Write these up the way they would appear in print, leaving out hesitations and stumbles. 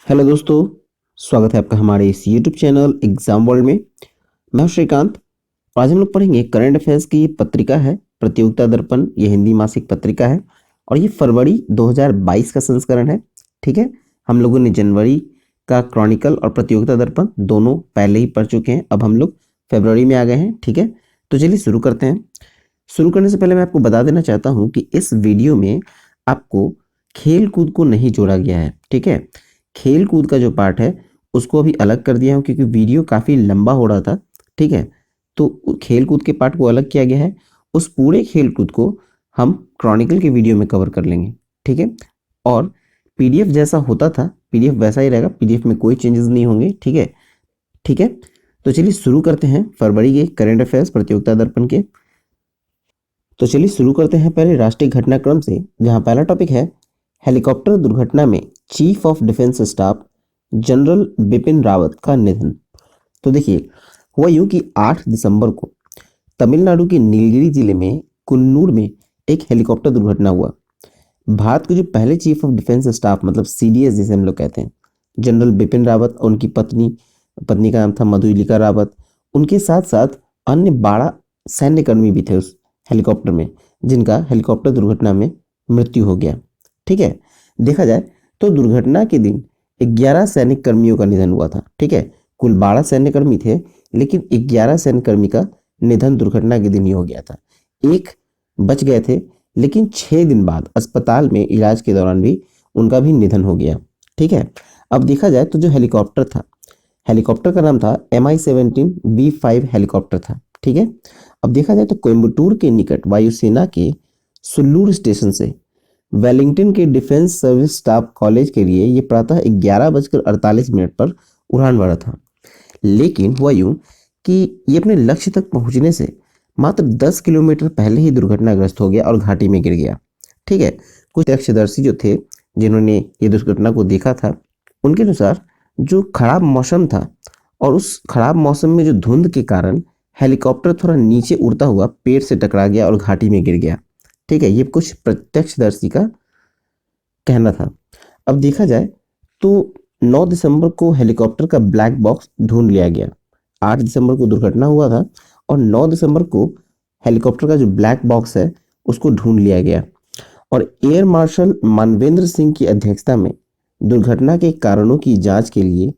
Hello दोस्तों, स्वागत है आपका हमारे इस यूट्यूब चैनल एग्जाम वर्ल्ड में। मैं हूं श्रीकांत। आज हम लोग पढ़ेंगे करंट अफेयर्स की पत्रिका है प्रतियोगिता दर्पण। ये हिंदी मासिक पत्रिका है और ये फरवरी 2022 का संस्करण है। ठीक है, हम लोगों ने जनवरी का क्रॉनिकल और प्रतियोगिता दर्पण दोनों पहले ही पढ़ चुके हैं। अब हम लोग फरवरी में आ गए हैं। ठीक है, तो चलिए शुरू करते हैं। शुरू करने से पहले मैं आपको बता देना चाहता हूँ कि इस वीडियो में आपको खेल कूद को नहीं जोड़ा गया है। ठीक है, खेल कूद का जो पार्ट है उसको अभी अलग कर दिया हूं क्योंकि वीडियो काफ़ी लंबा हो रहा था। ठीक है, तो खेल कूद के पार्ट को अलग किया गया है। उस पूरे खेल कूद को हम क्रॉनिकल के वीडियो में कवर कर लेंगे। ठीक है, और पीडीएफ जैसा होता था पीडीएफ वैसा ही रहेगा। पीडीएफ में कोई चेंजेस नहीं होंगे। ठीक है, ठीक है। तो चलिए शुरू करते हैं फरवरी के करंट अफेयर्स प्रतियोगिता दर्पण के। तो चलिए शुरू करते हैं पहले राष्ट्रीय घटनाक्रम से, जहां पहला टॉपिक है हेलीकॉप्टर दुर्घटना में chief of defence staff general Bipin Rawat का निधन। तो देखिए, हुआ यूं कि 8 दिसंबर को तमिलनाडु के नीलगिरी जिले में कुन्नूर में एक हेलीकॉप्टर दुर्घटना हुआ। भारत के जो पहले चीफ ऑफ डिफेंस स्टाफ मतलब सीडीएस जिसे हम लोग कहते हैं, जनरल बिपिन रावत और उनकी पत्नी पत्नी का नाम था मधुलिका रावत। उनके साथ साथ अन्य 12 सैन्यकर्मी भी थे उस हेलीकॉप्टर में, जिनका हेलीकॉप्टर दुर्घटना में मृत्यु हो गया। ठीक है, देखा जाए तो दुर्घटना के दिन 11 सैनिक कर्मियों का निधन हुआ था। ठीक है, कुल 12 सैन्यकर्मी थे, लेकिन 11 सैन्यकर्मी का निधन दुर्घटना के दिन ही हो गया था। एक बच गए थे, लेकिन 6 दिन बाद अस्पताल में इलाज के दौरान भी उनका भी निधन हो गया। ठीक है, अब देखा जाए तो जो हेलीकॉप्टर था, हेलीकॉप्टर का नाम था MI-17V5 हेलीकॉप्टर था। ठीक है, अब देखा जाए तो कोयम्बटूर के निकट वायुसेना के सुल्लूर स्टेशन से वेलिंगटन के डिफेंस सर्विस स्टाफ कॉलेज के लिए ये प्रातः 11:48 पर उड़ान भरा था। लेकिन हुआ यूं कि ये अपने लक्ष्य तक पहुंचने से मात्र 10 किलोमीटर पहले ही दुर्घटनाग्रस्त हो गया और घाटी में गिर गया। ठीक है, कुछ प्रत्यक्षदर्शी जो थे जिन्होंने ये दुर्घटना को देखा था, उनके अनुसार जो खराब मौसम था और उस खराब मौसम में जो धुंध के कारण हेलीकॉप्टर थोड़ा नीचे उड़ता हुआ पेड़ से टकरा गया और घाटी में गिर गया। ठीक है, ये कुछ प्रत्यक्षदर्शी का कहना था। अब देखा जाए तो 9 दिसंबर को हेलीकॉप्टर का ब्लैक बॉक्स ढूंढ लिया गया। 8 दिसंबर को दुर्घटना हुआ था और 9 दिसंबर को हेलीकॉप्टर का जो ब्लैक बॉक्स है उसको ढूंढ लिया गया। और एयर मार्शल मानवेंद्र सिंह की अध्यक्षता में दुर्घटना के कारणों की जांच के लिए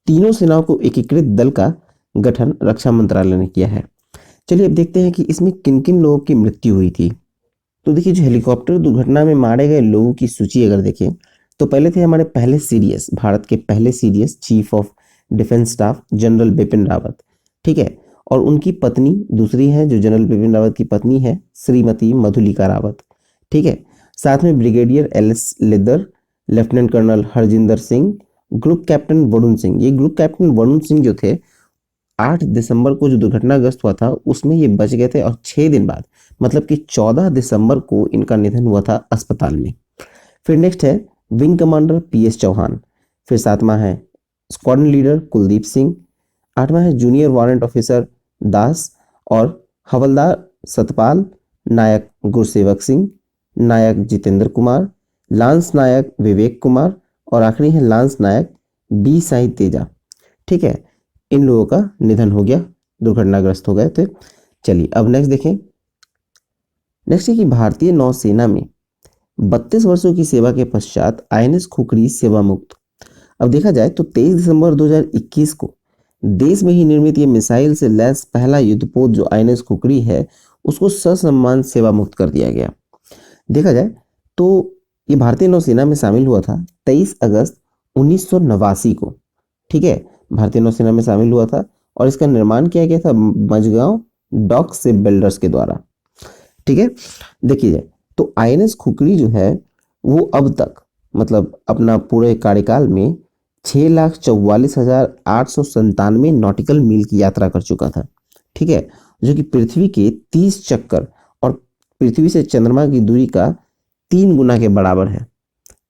तीनों सेनाओं को एकीकृत दल का गठन रक्षा मंत्रालय ने किया है। चलिए अब देखते हैं कि इसमें किन किन लोगों की मृत्यु हुई थी। तो देखिए, जो हेलीकॉप्टर दुर्घटना में मारे गए लोगों की सूची अगर देखें तो पहले थे हमारे पहले सीडीएस, भारत के पहले CDS chief of defence staff general Bipin Rawat. ठीक है, और उनकी पत्नी दूसरी है, जो जनरल बिपिन रावत की पत्नी है श्रीमती मधुलिका रावत। ठीक है, साथ में brigadier L S Lidder, lieutenant colonel Harjinder Singh, group captain Varun Singh. ये ग्रुप कैप्टन वरुण सिंह जो थे 8 दिसंबर को जो दुर्घटनाग्रस्त हुआ था उसमें ये बच गए थे और 6 दिन बाद मतलब कि 14 दिसंबर को इनका निधन हुआ था अस्पताल में। फिर नेक्स्ट है विंग कमांडर PS चौहान। फिर 7वां है स्क्वाड्रन लीडर कुलदीप सिंह। 8वां है जूनियर वारंट ऑफिसर दास और हवलदार सतपाल, नायक गुरसेवक सिंह, नायक जितेंद्र कुमार, लांस नायक विवेक कुमार और आखिरी है लांस नायक B साई तेजा। ठीक है, इन लोगों का निधन हो गया, दुर्घटनाग्रस्त हो गए थे। चलिए अब नेक्स्ट देखें। नेक्स्ट है कि भारतीय नौसेना में 32 वर्षों की सेवा के पश्चात INS खुखरी सेवा मुक्त। अब देखा जाए तो 23 दिसंबर 2021 को देश में ही निर्मित ये मिसाइल से लैस पहला युद्धपोत जो INS खुखरी है उसको ससम्मान सेवा मुक्त कर दिया गया। देखा जाए तो ये भारतीय नौसेना में शामिल हुआ था 23 अगस्त 1989 को। ठीक है, भारतीय नौसेना में शामिल हुआ था और इसका निर्माण किया गया था मझगांव डॉक शिप बिल्डर्स के द्वारा। ठीक है, देखिए जाए तो INS खुखरी जो है वो अब तक मतलब अपना पूरे कार्यकाल में 6,44,897 नॉटिकल मील की यात्रा कर चुका था। ठीक है, जो कि पृथ्वी के 30 चक्कर और पृथ्वी से चंद्रमा की दूरी का 3 गुना के बराबर है।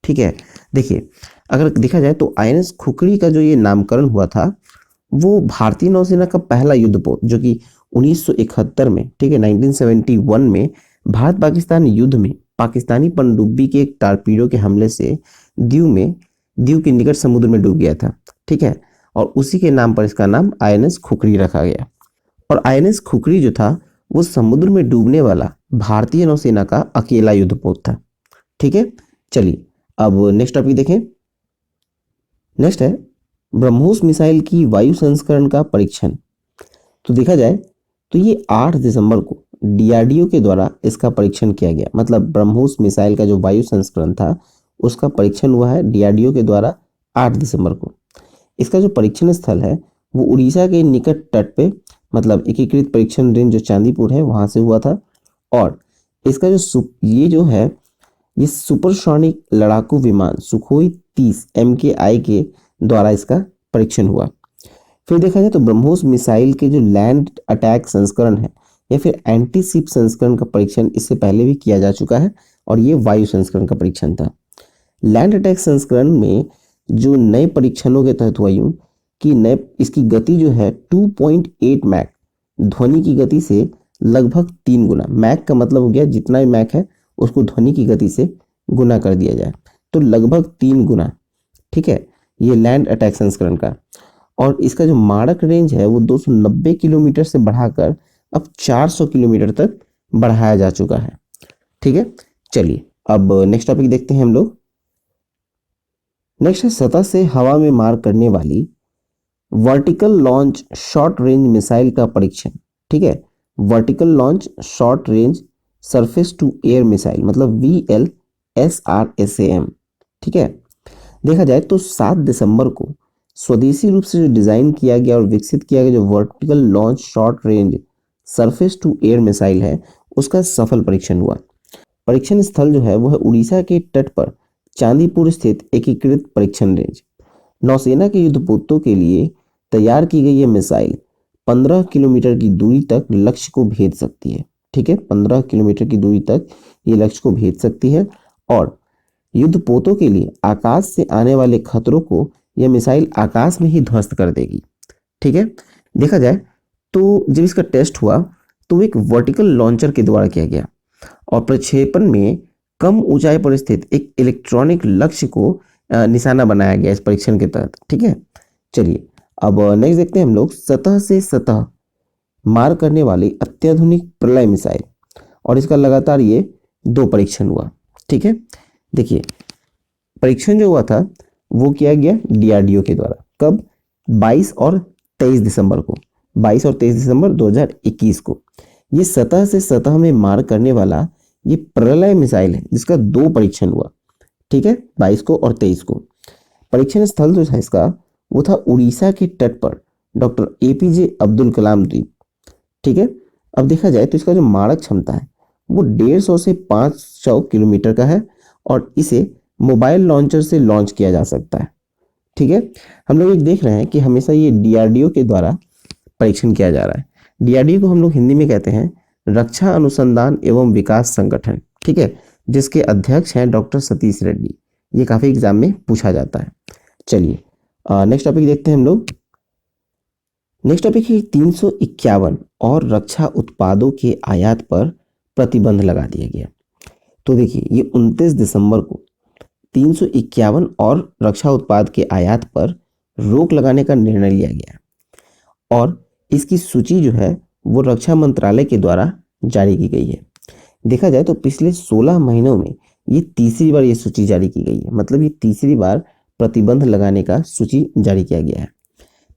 ठीक है, देखिए अगर देखा जाए तो INS खुखरी का जो ये नामकरण हुआ था वो भारतीय नौसेना का पहला युद्धपोत जो कि 1971 में, ठीक है 1971 में भारत पाकिस्तान युद्ध में पाकिस्तानी पनडुब्बी के एक टारपीडो के हमले से दीव में दीव के निकट समुद्र में डूब गया था, ठीक है। और उसी के नाम पर इसका नाम आईएनएस खुखरी रखा गया। और आईएनएस खुखरी जो था वो समुद्र में डूबने वाला भारतीय नौसेना का अकेला युद्धपोत था, ठीक है। चलिए अब नेक्स्ट टॉपिक देखें। नेक्स्ट है ब्रह्मोस मिसाइल की वायु संस्करण का परीक्षण। तो देखा जाए तो ये 8 दिसंबर को डीआरडीओ के द्वारा इसका परीक्षण किया गया। मतलब ब्रह्मोस मिसाइल का जो वायु संस्करण था उसका परीक्षण हुआ है डीआरडीओ के द्वारा 8 दिसंबर को। इसका जो परीक्षण स्थल है वो उड़ीसा के निकट तट पे, मतलब एकीकृत परीक्षण रेंज जो चांदीपुर है वहां से हुआ था। और इसका ये जो है ये सुपरसोनिक लड़ाकू विमान सुखोई 30 MKI के द्वारा इसका परीक्षण हुआ। फिर देखा जाए तो ब्रह्मोस मिसाइल के जो लैंड अटैक संस्करण है या फिर एंटी शिप संस्करण का परीक्षण इससे पहले भी किया जा चुका है और ये वायु संस्करण का परीक्षण था। लैंड अटैक संस्करण में जो नए परीक्षणों के तहत हुआ यूं कि नए इसकी गति जो है 2.8 मैक ध्वनि की गति से लगभग 3 गुना। मैक का मतलब हो गया जितना भी मैक है उसको ध्वनि की गति से गुना कर दिया जाए, तो लगभग 3 गुना, ठीक है, ये लैंड अटैक संस्करण का। और इसका जो मारक रेंज है वो 290 किलोमीटर से बढ़ाकर अब 400 किलोमीटर तक बढ़ाया जा चुका है, ठीक है। चलिए अब नेक्स्ट टॉपिक देखते हैं हम लोग। नेक्स्ट है सतह से हवा में मार करने वाली vertical launch short range missile का परीक्षण, ठीक है। Vertical launch short range surface to air missile मतलब VLSRSAM, ठीक है। देखा जाए तो 7 दिसंबर को स्वदेशी रूप से जो डिजाइन किया गया और विकसित किया गया जो vertical launch short range surface to air missile है उसका सफल परीक्षण हुआ। परीक्षण स्थल जो है वो है उड़ीसा के तट पर चांदीपुर स्थित एकीकृत परीक्षण रेंज। नौसेना के युद्धपोतों के लिए तैयार की गई यह मिसाइल 15 किलोमीटर की दूरी तक लक्ष्य को भेद सकती है, ठीक है। 15 किलोमीटर की दूरी तक ये लक्ष्य को भेद सकती है और युद्धपोतों के लिए आकाश से आने वाले खतरों को यह मिसाइल आकाश में ही ध्वस्त कर देगी, ठीक है। देखा जाए तो जब इसका टेस्ट हुआ तो एक वर्टिकल लॉन्चर के द्वारा किया गया और प्रक्षेपण में कम ऊंचाई पर स्थित एक इलेक्ट्रॉनिक लक्ष्य को निशाना बनाया गया इस परीक्षण के तहत, ठीक है। चलिए अब नेक्स्ट देखते हैं हम लोग सतह से सतह मार करने वाली अत्याधुनिक प्रलय मिसाइल। और इसका लगातार ये 2 परीक्षण हुआ, ठीक है। देखिए परीक्षण जो हुआ था वो किया गया डीआरडीओ के द्वारा, कब, 22 और 23 दिसंबर को, 22 और 23 दिसंबर 2021 को। ये सतह से सतह में मार करने वाला ये प्रलय मिसाइल है जिसका 2 परीक्षण हुआ, ठीक है, 22 को और 23 को। परीक्षण स्थल जो था इसका वो था उड़ीसा के तट पर डॉक्टर APJ अब्दुल कलाम द्वीप, ठीक है। अब देखा जाए तो इसका जो मारक क्षमता है वो 150 से 500 किलोमीटर का है और इसे मोबाइल लॉन्चर से लॉन्च किया जा सकता है, ठीक है। हम लोग एक देख रहे हैं कि हमेशा ये डीआरडीओ के द्वारा परीक्षण किया जा रहा है। डीआरडीओ को हम लोग हिंदी में कहते हैं रक्षा अनुसंधान एवं विकास संगठन, ठीक है, जिसके अध्यक्ष हैं डॉक्टर सतीश रेड्डी। ये काफी एग्जाम में पूछा जाता है। चलिए नेक्स्ट टॉपिक देखते हैं हम लोग। नेक्स्ट टॉपिक है 351 और रक्षा उत्पादों के आयात पर प्रतिबंध लगा दिया गया। तो देखिए ये 29 दिसंबर को 351 और रक्षा उत्पाद के आयात पर रोक लगाने का निर्णय लिया गया और इसकी सूची जो है वो रक्षा मंत्रालय के द्वारा जारी की गई है। देखा जाए तो पिछले 16 महीनों में ये तीसरी बार ये सूची जारी की गई है, मतलब ये तीसरी बार प्रतिबंध लगाने का सूची जारी किया गया है।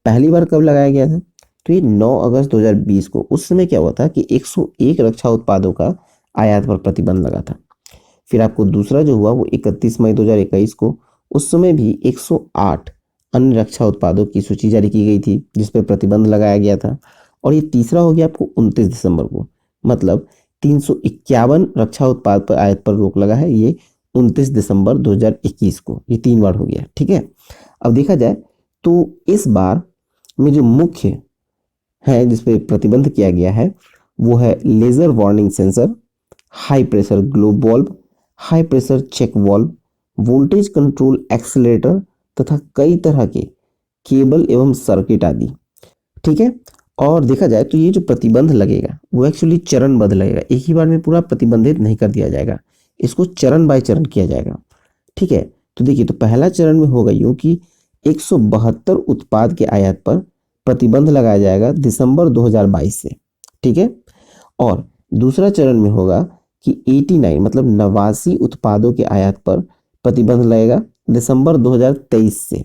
पहली बार कब लगाया गया था तो ये 9 अगस्त 2020 को। उस समय क्या हुआ था कि 101 रक्षा उत्पादों का आयात पर प्रतिबंध लगा था। फिर आपको दूसरा जो हुआ वो 31 मई 2021 को, उस समय भी 108 अन्य रक्षा उत्पादों की सूची जारी की गई थी जिस पर प्रतिबंध लगाया गया था। और ये तीसरा हो गया आपको 29 दिसंबर को, मतलब 351 रक्षा उत्पाद पर आयात पर रोक लगा है ये 29 दिसंबर 2021 को। ये 3 बार हो गया, ठीक है। अब देखा जाए तो इस बार में जो मुख्य है जिस पे प्रतिबंध किया गया है वो है laser warning sensor, high pressure globe valve, high pressure check valve, voltage control accelerator तथा कई तरह के केबल एवं सर्किट आदि, ठीक है। और देखा जाए तो ये जो प्रतिबंध लगेगा वो एक्चुअली चरणबद्ध लगेगा, एक ही बार में पूरा प्रतिबंधित नहीं कर दिया जाएगा, इसको चरण बाय चरण किया जाएगा, ठीक है। तो देखिए, तो पहला चरण में होगा यूं कि 172 उत्पाद के आयात पर प्रतिबंध लगाया जाएगा दिसंबर 2022 से, ठीक है। और दूसरा चरण में होगा कि 89 मतलब 89 उत्पादों के आयात पर प्रतिबंध लगेगा दिसंबर 2023 से,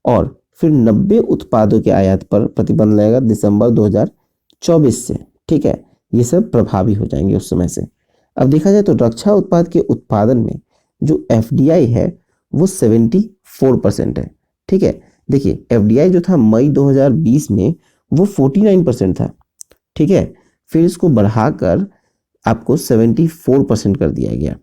और फिर 90 उत्पादों के आयात पर प्रतिबंध लगेगा दिसंबर 2024 से, ठीक है। ये सब प्रभावी हो जाएंगे उस समय से। अब देखा जाए तो रक्षा उत्पाद के उत्पादन में जो एफडीआई है वो 74% है, ठीक है। देखिए, एफडीआई जो था मई 2020 में वो 49% था, ठीक है। फिर इसको बढ़ाकर आपको 74% कर दिया गया,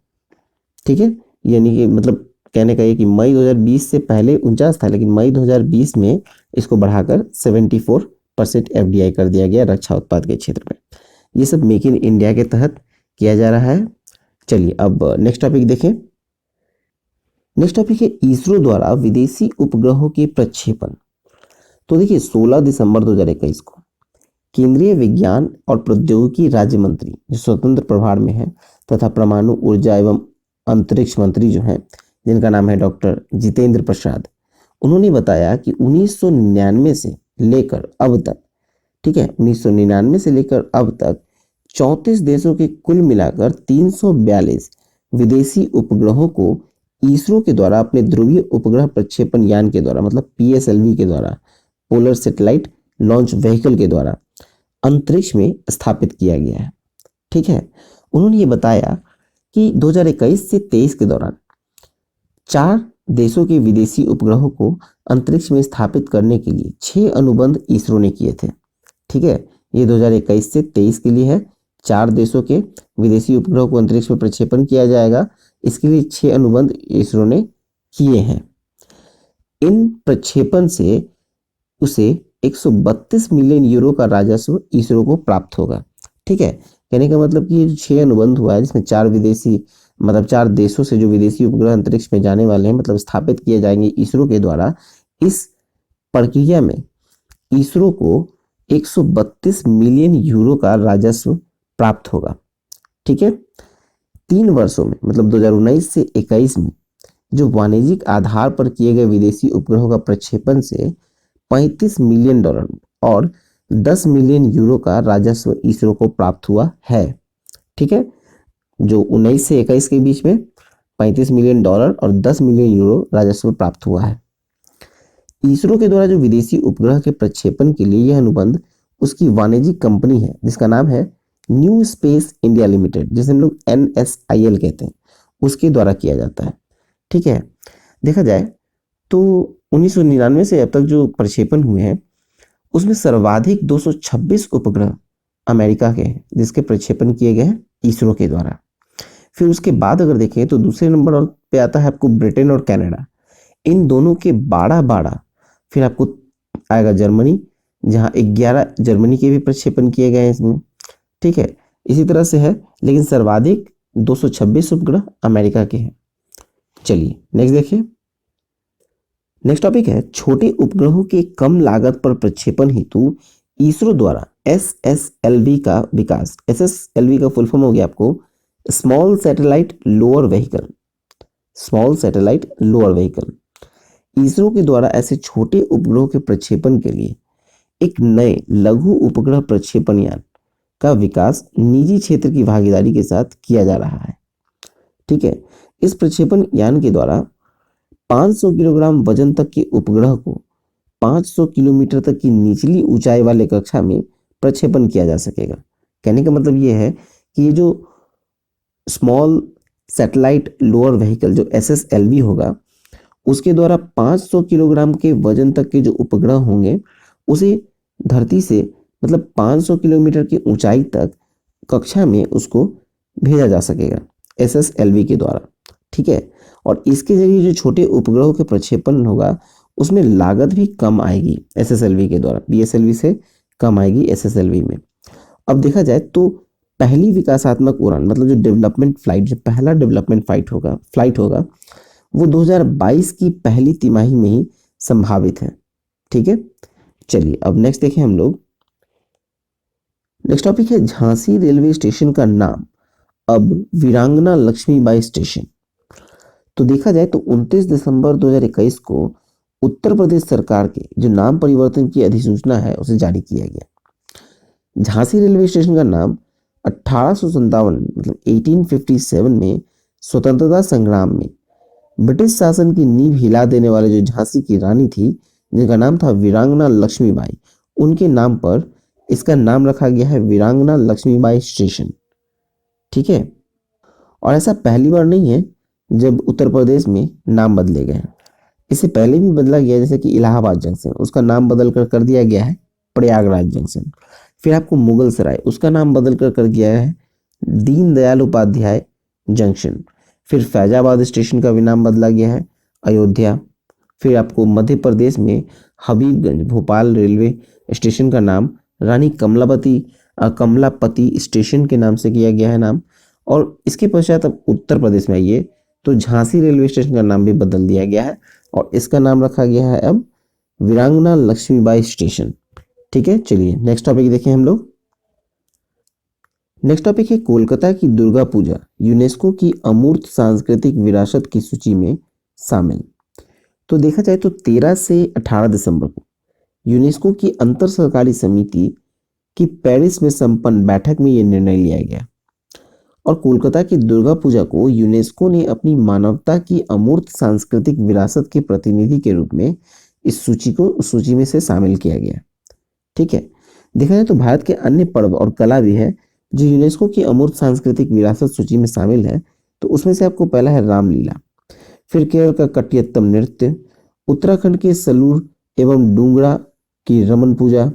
ठीक है। यानी कि मतलब कहने का ये कि मई 2020 से पहले 49 था, लेकिन मई 2020 में इसको बढ़ाकर 74% एफडीआई कर दिया गया रक्षा उत्पाद के क्षेत्र में। ये सब मेक इन इंडिया के तहत किया जा रहा है। चलिए अब नेक्स्ट टॉपिक देखें। नेक्स्ट टॉपिक है इसरो द्वारा विदेशी उपग्रहों के प्रक्षेपण। तो देखिए, 16 दिसंबर 2021 को केंद्रीय विज्ञान और प्रौद्योगिकी राज्य मंत्री जो स्वतंत्र प्रभार में है तथा परमाणु ऊर्जा एवं अंतरिक्ष मंत्री जो हैं, जिनका नाम है डॉक्टर जितेंद्र प्रसाद, उन्होंने बताया कि 1999 से लेकर अब तक, ठीक है, 1999 से लेकर अब तक 34 देशों के कुल मिलाकर 342 विदेशी उपग्रहों को इसरो के द्वारा अपने ध्रुवीय उपग्रह प्रक्षेपण यान के द्वारा मतलब पीएसएलवी के द्वारा, पोलर सैटेलाइट लॉन्च व्हीकल के द्वारा अंतरिक्ष में स्थापित किया गया है, ठीक है। उन्होंने ये बताया कि 2021 से 23 के दौरान 4 देशों के विदेशी उपग्रहों को अंतरिक्ष में स्थापित करने के लिए 6 अनुबंध इसरो ने किए थे, ठीक है। ये 2021 से 23 के लिए है। 4 देशों के विदेशी उपग्रहों को अंतरिक्ष में प्रक्षेपण किया जाएगा, इसके लिए 6 अनुबंध इसरो ने किए हैं। इन प्रक्षेपण से उसे 132 मिलियन यूरो का राजस्व इसरो को प्राप्त होगा, ठीक है। कहने का मतलब कि ये 6 अनुबंध हुआ है जिसमें 4 विदेशी मतलब 4 देशों से जो विदेशी उपग्रह अंतरिक्ष में जाने वाले हैं मतलब स्थापित किए जाएंगे इसरो के द्वारा, इस प्रक्रिया में इसरो को 132 मिलियन यूरो का राजस्व प्राप्त होगा, ठीक है। 3 वर्षों में मतलब 2019 से 21 में जो वाणिज्यिक आधार पर किए गए विदेशी उपग्रहों का प्रक्षेपण से $35 मिलियन और 10 मिलियन यूरो का राजस्व इसरो को प्राप्त हुआ है, ठीक है। जो 19 से 21 के बीच में $35 मिलियन और 10 मिलियन यूरो राजस्व प्राप्त हुआ है। इसरो के द्वारा जो विदेशी उपग्रह के प्रक्षेपण के लिए यह अनुबंध उसकी वाणिज्यिक कंपनी है जिसका नाम है न्यू स्पेस इंडिया लिमिटेड, जिसे हम लोग NSIL कहते हैं, उसके द्वारा किया जाता है, ठीक है। देखा जाए तो 1999 से अब तक जो प्रक्षेपण हुए हैं उसमें सर्वाधिक 226 उपग्रह अमेरिका के हैं जिसके प्रक्षेपण किए गए हैं इसरो के द्वारा। फिर उसके बाद अगर देखें तो दूसरे नंबर और पे आता है आपको ब्रिटेन और कनाडा, इन दोनों के 12। फिर आपको आएगा जर्मनी, जहां 11 जर्मनी के भी प्रक्षेपण किए गए हैं इसमें, ठीक है। इसी तरह से है, लेकिन सर्वाधिक 226 उपग्रह अमेरिका के हैं। चलिए नेक्स्ट देखिए। नेक्स्ट टॉपिक है छोटे उपग्रहों के कम लागत पर प्रक्षेपण हेतु इसरो द्वारा SSLV का विकास। SSLV का फुल फॉर्म हो गया आपको small satellite lower vehicle, small satellite lower vehicle. ISRO के द्वारा ऐसे छोटे उपग्रहों के प्रक्षेपण के लिए एक नए लघु उपग्रह प्रक्षेपण यान का विकास निजी क्षेत्र की भागीदारी के साथ किया जा रहा है, ठीक है। इस प्रक्षेपण यान के द्वारा 500 किलोग्राम वजन तक के उपग्रह को 500 किलोमीटर तक की निचली ऊंचाई वाले कक्षा में प्रक्षेपण किया जा सकेगा। कहने का मतलब ये है कि ये जो स्मॉल सैटेलाइट लोअर व्हीकल जो SSLV होगा, उसके द्वारा 500 किलोग्राम के वजन तक के जो उपग्रह होंगे उसे धरती से मतलब 500 किलोमीटर की ऊंचाई तक कक्षा में उसको भेजा जा सकेगा SSLV के द्वारा, ठीक है। और इसके जरिए जो छोटे उपग्रहों के प्रक्षेपण होगा उसमें लागत भी कम आएगी SSLV के द्वारा, BSLV से कम आएगी SSLV में। अब देखा जाए तो पहली विकासात्मक उड़ान मतलब जो डेवलपमेंट फ्लाइट, जो पहला डेवलपमेंट फ्लाइट होगा वो 2022 की पहली तिमाही में ही संभावित है, ठीक है। चलिए अब नेक्स्ट देखें हम लोग। नेक्स्ट टॉपिक है झांसी रेलवे स्टेशन का नाम अब वीरांगना लक्ष्मीबाई स्टेशन। तो देखा जाए तो 29 दिसंबर 2021 को उत्तर प्रदेश सरकार के जो नाम परिवर्तन की अधिसूचना है उसे जारी किया गया। झांसी रेलवे स्टेशन का नाम 1857 मतलब 1857 में स्वतंत्रता संग्राम में ब्रिटिश शासन की नींव हिला देने वाले जो झांसी की रानी थी जिनका नाम था वीरांगना लक्ष्मीबाई, उनके नाम पर इसका नाम रखा गया है वीरांगना लक्ष्मीबाई स्टेशन। ठीक है, और ऐसा पहली बार नहीं है जब उत्तर प्रदेश में नाम बदले गए हैं। इससे पहले भी बदला गया, जैसे कि इलाहाबाद जंक्शन उसका नाम बदल कर दिया गया है प्रयागराज जंक्शन। फिर आपको मुगल सराय उसका नाम बदल कर दिया है दीनदयाल उपाध्याय जंक्शन। फिर फैजाबाद स्टेशन का भी नाम बदला गया है अयोध्या। फिर आपको मध्य प्रदेश में हबीबगंज भोपाल रेलवे स्टेशन का नाम रानी कमलापति स्टेशन के नाम से किया गया है नाम। और इसके पश्चात अब उत्तर प्रदेश में आइए तो झांसी रेलवे स्टेशन का नाम भी बदल दिया गया है और इसका नाम रखा गया है अब वीरांगना लक्ष्मीबाई स्टेशन। ठीक है, चलिए नेक्स्ट टॉपिक देखें हम लोग। नेक्स्ट टॉपिक है कोलकाता की दुर्गा पूजा यूनेस्को की अमूर्त सांस्कृतिक विरासत की सूची में शामिल। तो देखा जाए तो 13 से 18 दिसंबर को यूनेस्को की अंतर सरकारी समिति की पेरिस में संपन्न बैठक में यह निर्णय लिया गया और कोलकाता की दुर्गा पूजा को यूनेस्को ने अपनी मानवता की अमूर्त सांस्कृतिक विरासत के प्रतिनिधि के रूप में इस सूची में से शामिल किया गया। ठीक है, देखा जाए तो भारत के अन्य पर्व और कला भी है जो यूनेस्को की अमूर्त सांस्कृतिक विरासत सूची में शामिल है। तो उसमें से आपको पहला है रामलीला, फिर केरल का कटियत्तम नृत्य, उत्तराखंड के सलूर एवं डूंगरा की रमन पूजा,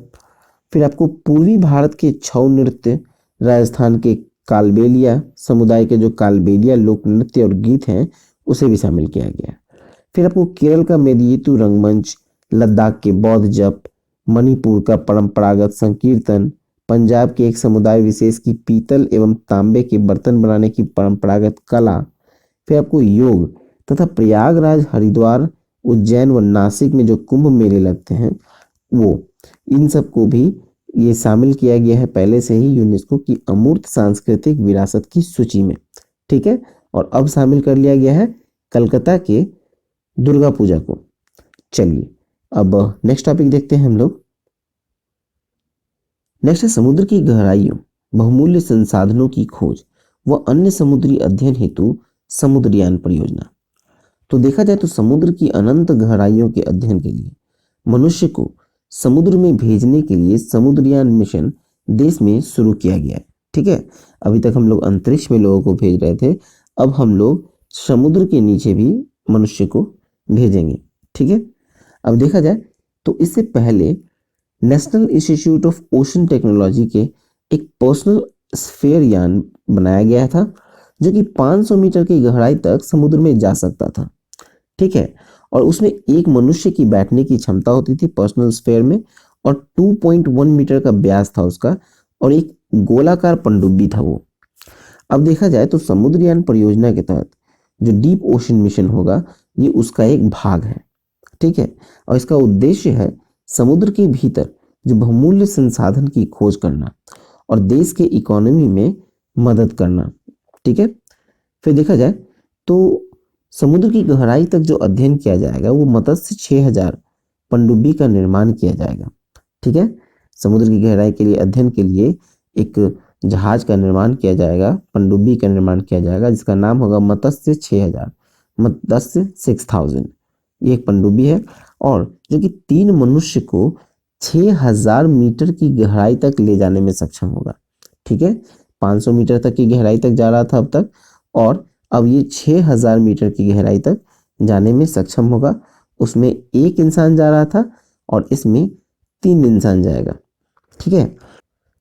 फिर आपको पूर्वी भारत के छऊ नृत्य, राजस्थान के कालबेलिया समुदाय के जो कालबेलिया लोक नृत्य और गीत हैं उसे भी शामिल किया गया। फिर आपको केरल का मेदिनीपुर रंगमंच, लद्दाख के बौद्ध जप, मणिपुर का परंपरागत संकीर्तन, पंजाब के एक समुदाय विशेष की पीतल एवं तांबे के बर्तन बनाने की परंपरागत कला, फिर आपको योग तथा प्रयागराज, हरिद्वार, उज्जैन व नासिक में जो कुंभ मेले लगते हैं वो, इन सबको भी ये शामिल किया गया है पहले से ही यूनेस्को की अमूर्त सांस्कृतिक विरासत की सूची में। ठीक है, और अब शामिल कर लिया गया है कलकत्ता के दुर्गा पूजा को। चलिए अब नेक्स्ट टॉपिक देखते हैं हम लोग। नेक्स्ट है समुद्र की गहराइयों, बहुमूल्य संसाधनों की खोज व अन्य समुद्री अध्ययन हेतु समुद्रयान परियोजना। तो देखा जाए तो समुद्र की अनंत गहराइयों के अध्ययन के लिए मनुष्य को समुद्र में भेजने के लिए समुद्रयान मिशन देश में शुरू किया गया है। ठीक है, अभी तक हम लोग अंतरिक्ष में लोगों को भेज रहे थे, अब हम लोग समुद्र के नीचे भी मनुष्य को भेजेंगे। ठीक है, अब देखा जाए तो इससे पहले national institute of ocean technology के एक पर्सनल स्फीयर यान बनाया गया था जो कि 500 मीटर की गहराई तक समुद्र में जा सकता था। ठीक है, और उसमें एक मनुष्य की बैठने की क्षमता होती थी पर्सनल स्फीयर में और 2.1 मीटर का व्यास था उसका और एक गोलाकार पनडुब्बी था वो। अब देखा जाए तो समुद्रयान परियोजना के तहत जो डीप ओशन मिशन होगा ये उसका एक भाग है। ठीक है, और इसका उद्देश्य है समुद्र के भीतर जो बहुमूल्य संसाधन की खोज करना और देश के इकोनॉमी में मदद करना। ठीक है, फिर देखा जाए तो समुद्र की गहराई तक जो अध्ययन किया जाएगा वो मत्स्य 6000 पनडुब्बी का निर्माण किया जाएगा। ठीक है, समुद्र की गहराई के लिए अध्ययन के लिए एक जहाज का निर्माण किया जाएगा, पनडुब्बी का निर्माण किया जाएगा जिसका नाम होगा मत्स्य 6000, मत्स्य 6000। ये एक पनडुब्बी है और जो कि 3 मनुष्य को 6000 मीटर की गहराई तक ले जाने में सक्षम होगा। ठीक है, 500 मीटर तक की गहराई तक जा रहा था अब तक और अब ये 6000 मीटर की गहराई तक जाने में सक्षम होगा। उसमें एक इंसान जा रहा था और इसमें 3 इंसान जाएगा। ठीक है,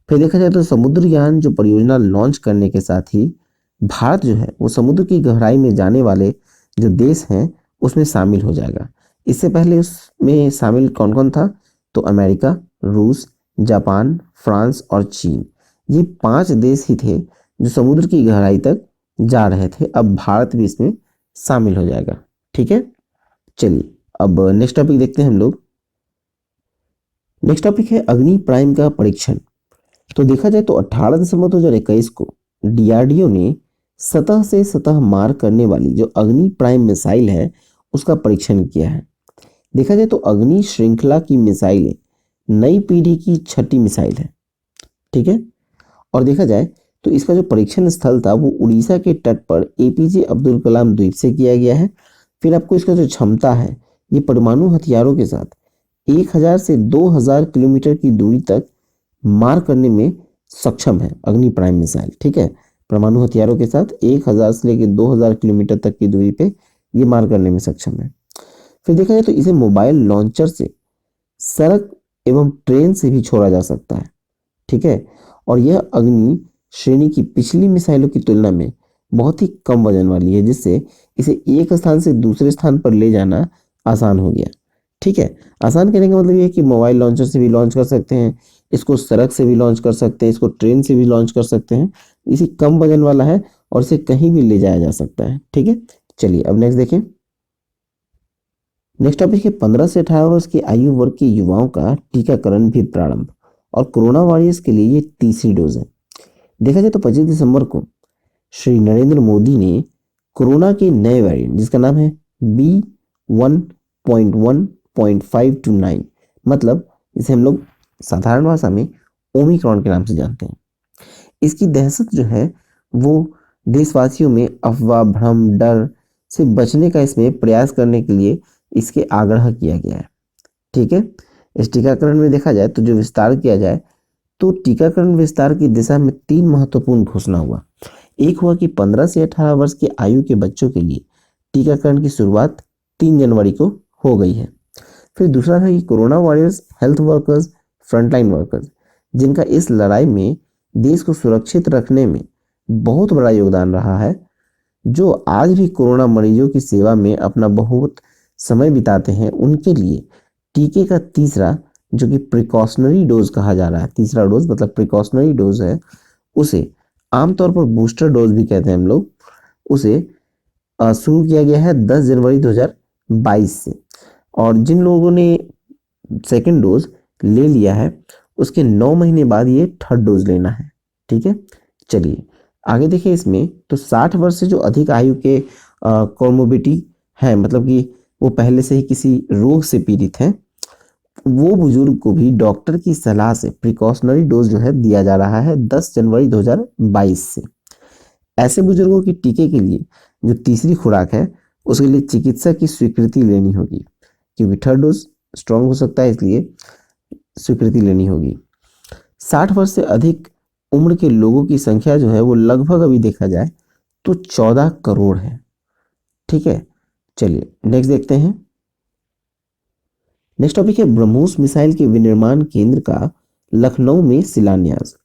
फिर देखा जाए तो समुद्रयान जो परियोजना लॉन्च करने के साथ ही भारत जो है वो समुद्र की गहराई में जाने वाले जो देश हैं उसमें शामिल हो जाएगा। इससे पहले उसमें शामिल कौन कौन था तो अमेरिका, रूस, जापान, फ्रांस और चीन, ये 5 देश ही थे जो समुद्र की गहराई तक जा रहे थे। अब भारत भी इसमें शामिल हो जाएगा। ठीक है, चलिए अब नेक्स्ट टॉपिक देखते हैं हम लोग। नेक्स्ट टॉपिक है अग्नि प्राइम का परीक्षण। तो देखा जाए तो 18 दिसंबर 2021 को डीआरडीओ ने सतह से सतह मार करने वाली जो अग्नि प्राइम मिसाइल है उसका परीक्षण किया है। देखा जाए तो अग्नि श्रृंखला की मिसाइलें नई पीढ़ी की छठी मिसाइल है। ठीक है, और देखा जाए तो इसका जो परीक्षण स्थल था वो उड़ीसा के तट पर एपीजे अब्दुल कलाम द्वीप से किया गया है। फिर आपको इसका जो क्षमता है ये परमाणु हथियारों के साथ 1000 से 2000 किलोमीटर की दूरी तक मार करने में सक्षम है अग्नि प्राइम मिसाइल। ठीक है, परमाणु हथियारों के साथ 1000 से लेकर 2000 किलोमीटर तक की दूरी पे ये मार करने में सक्षम है। फिर देखा जाए तो इसे मोबाइल लॉन्चर से सड़क एवं ट्रेन से भी छोड़ा जा सकता है। ठीक है, और यह अग्नि श्रेणी की पिछली मिसाइलों की तुलना में बहुत ही कम वजन वाली है, जिससे इसे एक स्थान से दूसरे स्थान पर ले जाना आसान हो गया। ठीक है, आसान कहने का मतलब ये है कि मोबाइल लॉन्चर से भी लॉन्च कर सकते हैं, इसको सड़क से भी लॉन्च कर सकते हैं, इसको ट्रेन से भी लॉन्च कर सकते हैं। इसी कम वजन वाला है और इसे कहीं भी ले जाया जा सकता है। ठीक है, चलिए अब नेक्स्ट देखें। नेक्स्ट टॉपिक है 15 से 18 वर्ष की आयु वर्ग के युवाओं का टीकाकरण भी प्रारंभ, और कोरोना वॉरियर्स के लिए ये तीसरी डोज है। देखा जाए तो 25 दिसंबर को श्री नरेंद्र मोदी ने कोरोना के नए वेरिएंट जिसका नाम है B1.1.529, मतलब इसे हम लोग साधारण भाषा में ओमिक्रॉन के नाम से जानते हैं, इसकी दहशत जो है वो देशवासियों में अफवाह, भ्रम, डर से बचने का इसमें प्रयास करने के लिए इसके आग्रह किया गया है। ठीक है, इस टीकाकरण में देखा जाए तो जो विस्तार किया जाए तो टीकाकरण विस्तार की दिशा में 3 महत्वपूर्ण घोषणा हुआ। एक हुआ कि 15 से 18 वर्ष की आयु के बच्चों के लिए टीकाकरण की शुरुआत 3 जनवरी को हो गई है। फिर दूसरा था कि corona warriors, health workers, frontline workers, जिनका इस लड़ाई में देश को सुरक्षित रखने में बहुत बड़ा योगदान रहा है, जो आज भी कोरोना मरीजों की सेवा में अपना बहुत समय बिताते हैं, उनके लिए टीके का तीसरा जो कि प्रिकॉशनरी डोज कहा जा रहा है, तीसरा डोज मतलब प्रिकॉशनरी डोज है, उसे आमतौर पर बूस्टर डोज भी कहते हैं हम लोग, उसे शुरू किया गया है 10 जनवरी 2022 से। और जिन लोगों ने सेकेंड डोज ले लिया है उसके 9 महीने बाद ये थर्ड डोज लेना है। ठीक है, चलिए आगे देखिए। इसमें तो 60 वर्ष से जो अधिक आयु के कॉर्मोबिटी है, मतलब कि वो पहले से ही किसी रोग से पीड़ित हैं, वो बुजुर्ग को भी डॉक्टर की सलाह से प्रिकॉशनरी डोज जो है दिया जा रहा है 10 जनवरी 2022 से। ऐसे बुजुर्गों की टीके के लिए जो तीसरी खुराक है उसके लिए चिकित्सक की स्वीकृति लेनी होगी, क्योंकि थर्ड डोज स्ट्रांग हो सकता है, इसलिए स्वीकृति लेनी होगी। 60 वर्ष से अधिक उम्र के लोगों की संख्या जो है वो लगभग अभी देखा जाए तो 14 करोड़ है। ठीक है, चलिए नेक्स्ट देखते हैं। नेक्स्ट टॉपिक है ब्रह्मोस मिसाइल के विनिर्माण केंद्र का लखनऊ में शिलान्यास।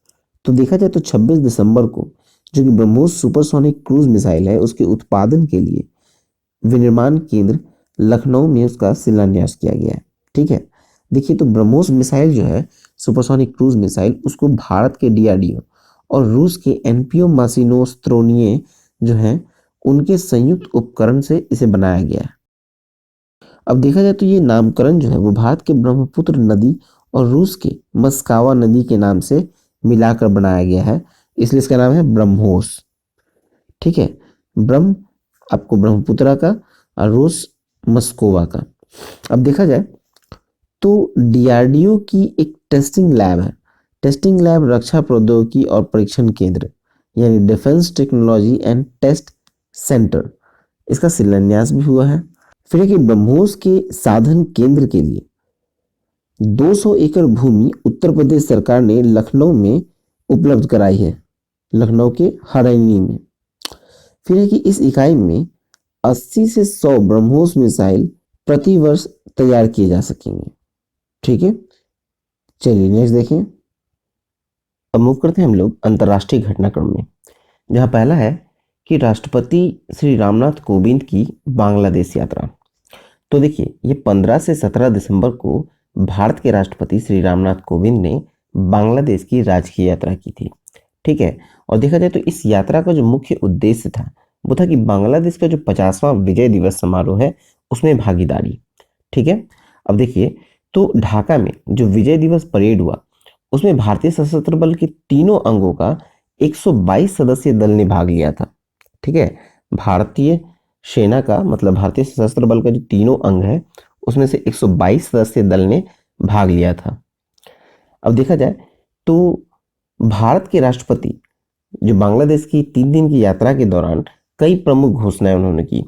तो देखा जाए तो 26 दिसंबर को जो कि ब्रह्मोस सुपरसोनिक क्रूज मिसाइल है उसके उत्पादन के लिए विनिर्माण केंद्र लखनऊ में उसका शिलान्यास किया गया है। ठीक है, देखिए तो ब्रह्मोस मिसाइल जो है सुपरसोनिक क्रूज मिसाइल, उसको भारत के डीआरडीओ और रूस के एनपीओ मासिनोस्त्रोनिये जो है उनके संयुक्त उपकरण से इसे बनाया गया है। अब देखा जाए तो ये नामकरण जो है वो भारत के ब्रह्मपुत्र नदी और रूस के मस्कावा नदी के नाम से मिलाकर बनाया गया है, इसलिए इसका नाम है ब्रह्मोस। ठीक है, ब्रह्म आपको ब्रह्मपुत्रा का और रूस मस्कोवा का। अब देखा जाए तो डीआरडीओ की एक टेस्टिंग लैब है, टेस्टिंग लैब रक्षा प्रौद्योगिकी और परीक्षण केंद्र यानी defence technology and test centre, इसका शिलान्यास भी हुआ है। फिर है कि ब्रह्मोस के साधन केंद्र के लिए 200 एकड़ भूमि उत्तर प्रदेश सरकार ने लखनऊ में उपलब्ध कराई है, लखनऊ के हरैनी में। फिर है कि इस इकाई में 80 से 100 ब्रह्मोस मिसाइल प्रति वर्ष तैयार किए जा सकेंगे। ठीक है, चलिए नेक्स्ट देखें। अब मूव करते हैं हम लोग अंतर्राष्ट्रीय घटनाक्रम में, जहां पहला है कि राष्ट्रपति श्री रामनाथ कोविंद की बांग्लादेश यात्रा। तो देखिए ये 15 से 17 दिसंबर को भारत के राष्ट्रपति श्री रामनाथ कोविंद ने बांग्लादेश की राजकीय यात्रा की थी। ठीक है, और देखा जाए तो इस यात्रा का जो मुख्य उद्देश्य था वो था कि बांग्लादेश का जो 50वां विजय दिवस समारोह है उसमें भागीदारी। ठीक है, अब देखिए तो ढाका में जो विजय दिवस परेड हुआ उसमें भारतीय सशस्त्र बल के तीनों अंगों का 122 सदस्यीय दल ने भाग लिया था। ठीक है। भारतीय सेना का मतलब भारतीय सशस्त्र बल का जो तीनों अंग है उसमें से 122 सदस्यीय दल ने भाग लिया था। अब देखा जाए तो भारत के राष्ट्रपति जो बांग्लादेश की 3 दिन की यात्रा के दौरान कई प्रमुख घोषणाएं उन्होंने की।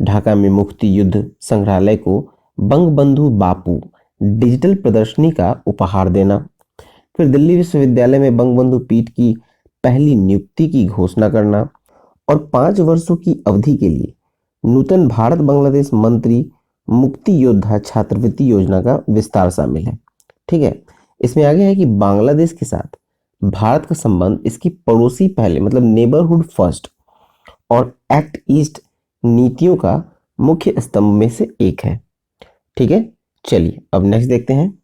ढाका में मुक्ति युद्ध संग्रहालय को बंगबंधु बापू डिजिटल प्रदर्शनी का उपहार देना, फिर दिल्ली विश्वविद्यालय में बंगबंधु पीठ की पहली नियुक्ति की घोषणा करना और 5 वर्षों की अवधि के लिए नूतन भारत बांग्लादेश मंत्री मुक्ति योद्धा छात्रवृत्ति योजना का विस्तार शामिल है। ठीक है। इसमें आगे है कि बांग्लादेश के साथ भारत का संबंध इसकी पड़ोसी पहले मतलब नेबरहुड फर्स्ट और एक्ट ईस्ट नीतियों का मुख्य स्तंभ में से एक है। ठीक है। चलिए अब नेक्स्ट देखते हैं।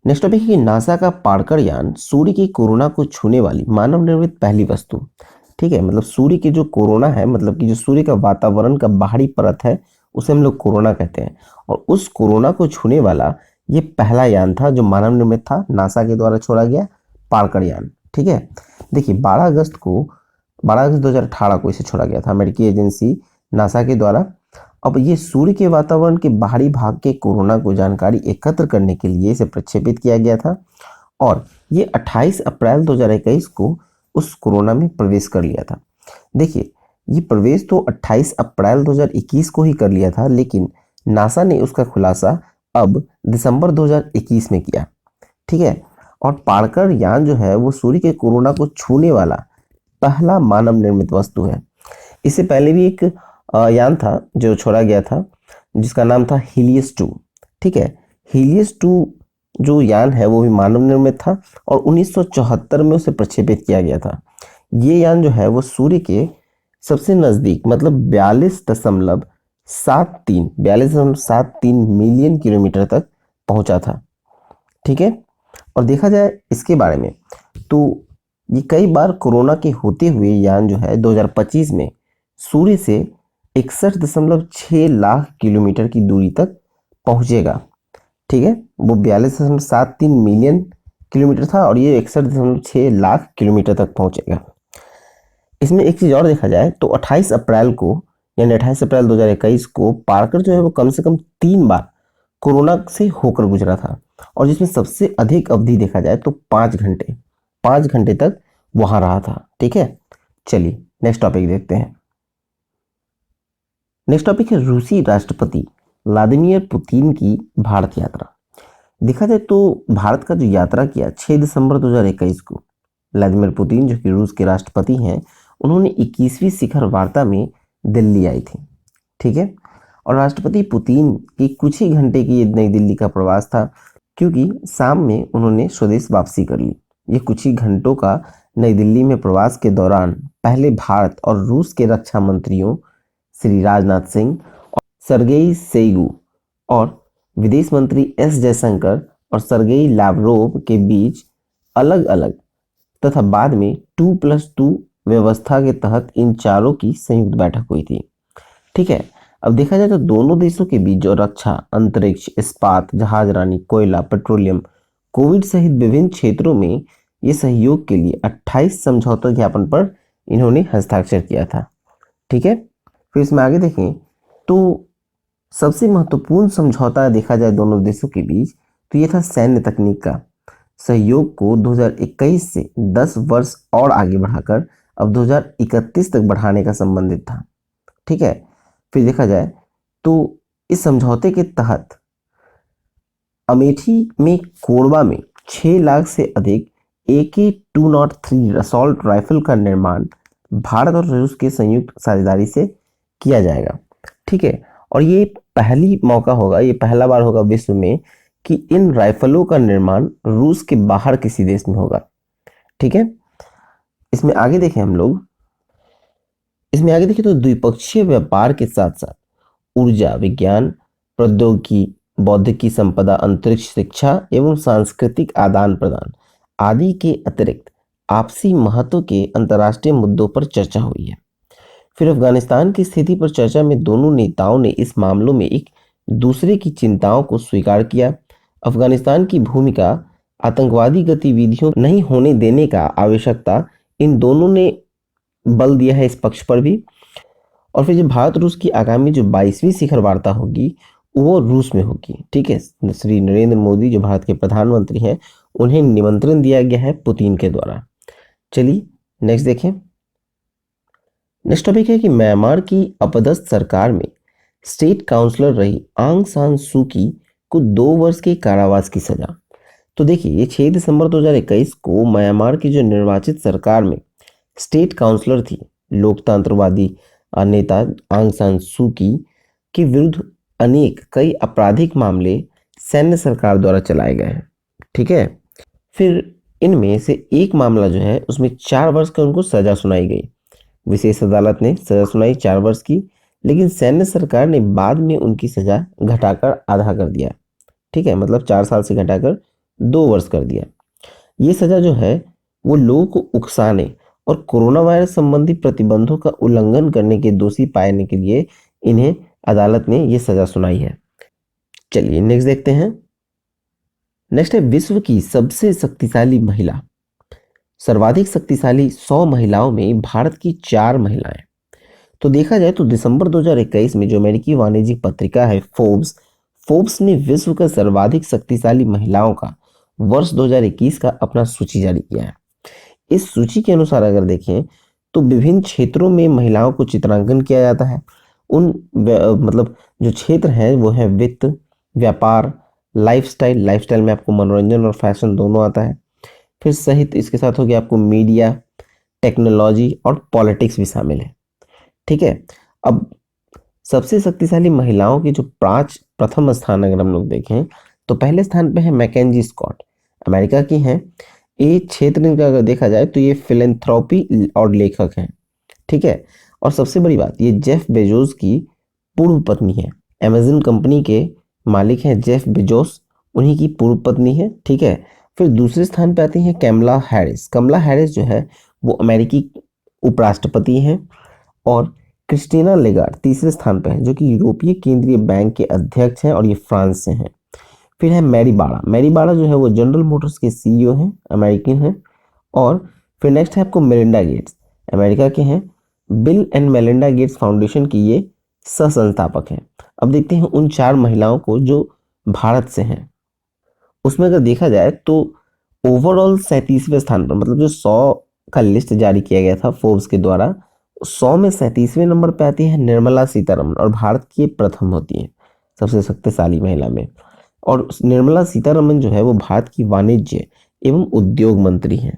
नेक्स्ट टॉपिक है कि नासा का पार्कर यान सूर्य की कोरोना को छूने वाली मानव निर्मित पहली वस्तु। ठीक है। मतलब सूर्य की जो कोरोना है मतलब कि जो सूर्य का वातावरण का बाहरी परत है उसे हम लोग कोरोना कहते हैं और उस कोरोना को छूने वाला ये पहला यान था जो मानव निर्मित था, नासा के द्वारा छोड़ा गया पार्कर यान। ठीक है। देखिए 12 अगस्त 2018 को इसे छोड़ा गया था अमेरिकी एजेंसी नासा के द्वारा। अब ये सूर्य के वातावरण के बाहरी भाग के कोरोना को जानकारी एकत्र करने के लिए इसे प्रक्षेपित किया गया था और ये 28 अप्रैल 2021 को उस कोरोना में प्रवेश कर लिया था। देखिए ये प्रवेश तो 28 अप्रैल 2021 को ही कर लिया था, लेकिन नासा ने उसका खुलासा अब दिसंबर 2021 में किया। ठीक है। और पार्कर यान जो है वो सूर्य के कोरोना को छूने वाला पहला मानव निर्मित वस्तु है। इससे पहले भी एक यान था जो छोड़ा गया था जिसका नाम था हीलियस 2। ठीक है। हीलियस 2 जो यान है वो भी मानव निर्मित था और 1974 में उसे प्रक्षेपित किया गया था। ये यान जो है वो सूर्य के सबसे नजदीक मतलब 42.73 मिलियन किलोमीटर तक पहुंचा था। ठीक है। और देखा जाए इसके बारे में तो ये कई बार कोरोना के होते हुए यान जो है 2025 में सूर्य से 61.6 लाख किलोमीटर की दूरी तक पहुंचेगा। ठीक है। वो 42.73 मिलियन किलोमीटर था और ये 61.6 लाख किलोमीटर तक पहुंचेगा। इसमें एक चीज और देखा जाए तो 28 अप्रैल को यानी 28 अप्रैल 2021 को पार्कर जो है वो कम से कम 3 बार कोरोना से होकर गुजरा था और जिसमें सबसे अधिक अवधि देखा जाए तो 5 घंटे तक वहां रहा था। ठीक है। चलिए नेक्स्ट टॉपिक देखते हैं। नेक्स्ट टॉपिक है रूसी राष्ट्रपति व्लादिमीर पुतिन की भारत यात्रा। देखा जाए तो भारत का जो यात्रा किया 6 दिसंबर 2021 को व्लादिमीर पुतिन जो कि रूस के राष्ट्रपति हैं उन्होंने 21वीं शिखर वार्ता में दिल्ली आई थी। ठीक है। और राष्ट्रपति पुतिन की कुछ ही घंटे की नई दिल्ली का प्रवास था क्योंकि शाम में उन्होंने स्वदेश वापसी कर ली। ये कुछ ही घंटों का नई दिल्ली में प्रवास के दौरान पहले भारत और रूस के रक्षा मंत्रियों श्री राजनाथ सिंह और सर्गेई शोइगु और विदेश मंत्री एस जयशंकर और सर्गेई लावरोव के बीच अलग अलग तथा बाद में 2+2 व्यवस्था के तहत इन चारों की संयुक्त बैठक हुई थी। ठीक है। अब देखा जाए तो दोनों देशों के बीच जो रक्षा, अंतरिक्ष, इस्पात, जहाजरानी, कोयला, पेट्रोलियम, कोविड सहित विभिन्न क्षेत्रों में ये सहयोग के लिए 28 समझौता ज्ञापन पर इन्होंने हस्ताक्षर किया था। ठीक है। फिर इसमें आगे देखें तो सबसे महत्वपूर्ण समझौता देखा जाए दोनों देशों के बीच तो ये था सैन्य तकनीक का सहयोग को 2021 से 10 वर्ष और आगे बढ़ाकर अब 2031 तक बढ़ाने का संबंधित था। ठीक है। फिर देखा जाए तो इस समझौते के तहत अमेठी में कोरबा में 6 लाख से अधिक AK-203 असॉल्ट राइफल का निर्माण भारत और रूस के संयुक्त साझेदारी से किया जाएगा। ठीक है। और ये पहली मौका होगा, ये पहला बार होगा विश्व में कि इन राइफलों का निर्माण रूस के बाहर किसी देश में होगा। ठीक है। इसमें आगे देखें हम लोग, इसमें आगे देखें तो द्विपक्षीय व्यापार के साथ साथ ऊर्जा, विज्ञान, प्रौद्योगिकी, बौद्धिकी संपदा, अंतरिक्ष, शिक्षा एवं सांस्कृतिक आदान प्रदान आदि के अतिरिक्त आपसी महत्व के अंतर्राष्ट्रीय मुद्दों पर चर्चा हुई है। फिर अफगानिस्तान की स्थिति पर चर्चा में दोनों नेताओं ने इस मामलों में एक दूसरे की चिंताओं को स्वीकार किया। अफगानिस्तान की भूमिका, आतंकवादी गतिविधियों नहीं होने देने का आवश्यकता, इन दोनों ने बल दिया है इस पक्ष पर भी। और फिर जो भारत रूस की आगामी जो 22वीं शिखर वार्ता होगी वो रूस में होगी। ठीक है, श्री नरेंद्र मोदी जो भारत के प्रधानमंत्री हैं उन्हें निमंत्रण दिया गया है पुतिन के द्वारा। चलिए नेक्स्ट देखें। नेक्स्ट टॉपिक है कि म्यांमार की अपदस्थ सरकार में स्टेट काउंसलर रही आंग सान सू की को 2 वर्ष के कारावास की सजा। तो देखिए ये 6 दिसंबर 2021 को म्यांमार की जो निर्वाचित सरकार में स्टेट काउंसलर थी लोकतंत्रवादी नेता आंग सान सू की के विरुद्ध अनेक कई आपराधिक मामले सैन्य सरकार द्वारा चलाए गए हैं। ठीक है, फिर इनमें से एक मामला जो है उसमें 4 वर्ष का उनको सजा सुनाई गई। विशेष अदालत ने सजा सुनाई 4 वर्ष की, लेकिन सैन्य सरकार ने बाद में उनकी सजा घटाकर आधा कर दिया। ठीक है, मतलब 4 साल से घटाकर 2 वर्ष कर दिया। ये सजा जो है वो लोगों को उकसाने और कोरोना वायरस संबंधी प्रतिबंधों का उल्लंघन करने के दोषी पाने के लिए इन्हें अदालत ने ये सजा सुनाई है। चलिए नेक्स्ट देखते हैं। नेक्स्ट है विश्व की सबसे शक्तिशाली महिला। सर्वाधिक शक्तिशाली 100 महिलाओं में भारत की 4 महिलाएं। तो देखा जाए तो दिसंबर 2021 में जो अमेरिकी वाणिज्यिक पत्रिका है फोर्ब्स ने विश्व का सर्वाधिक शक्तिशाली महिलाओं का वर्ष 2021 का अपना सूची जारी किया है। इस सूची के अनुसार अगर देखें तो विभिन्न क्षेत्रों में महिलाओं को चित्रांकन किया जाता है। मतलब जो क्षेत्र है वो है वित्त, व्यापार, लाइफस्टाइल में आपको मनोरंजन और फैशन दोनों आता है। फिर सहित इसके साथ हो गया आपको मीडिया, टेक्नोलॉजी और पॉलिटिक्स भी शामिल है। ठीक है, अब सबसे शक्तिशाली महिलाओं की जो 5 प्रथम स्थान अगर हम लोग देखें तो पहले स्थान पे है मैकेंजी स्कॉट, अमेरिका की हैं। ये क्षेत्र का अगर देखा जाए तो ये फिलेंथ्रोपी और लेखक हैं। ठीक है, और सबसे बड़ी बात ये जेफ बेजोस की पूर्व पत्नी है। अमेज़न कंपनी के मालिक हैं जेफ बेजोस, उन्हीं की पूर्व पत्नी है। ठीक है, फिर दूसरे स्थान पे आती हैं कमला हैरिस जो है वो अमेरिकी उपराष्ट्रपति हैं। और क्रिस्टीना लेगार्ड तीसरे स्थान पर है जो कि यूरोपीय केंद्रीय बैंक के अध्यक्ष हैं और ये फ्रांस से हैं। फिर है मैरी बाड़ा जो है वो जनरल मोटर्स के सीईओ हैं, अमेरिकन हैं। और फिर नेक्स्ट है आपको मेलिंडा गेट्स, अमेरिका के हैं। Bill and Melinda Gates foundation की ये सह संस्थापक हैं। अब देखते हैं उन 4 महिलाओं को जो भारत से हैं। उसमें अगर देखा जाए तो ओवरऑल 37वें स्थान पर, मतलब जो 100 का लिस्ट जारी किया गया था फोर्ब्स के द्वारा, 100 में 37वें नंबर पे आती है निर्मला सीतारमण और भारत की प्रथम होती है सबसे शक्तिशाली महिला में। और निर्मला सीतारमण जो है वो भारत की वाणिज्य एवं उद्योग मंत्री हैं।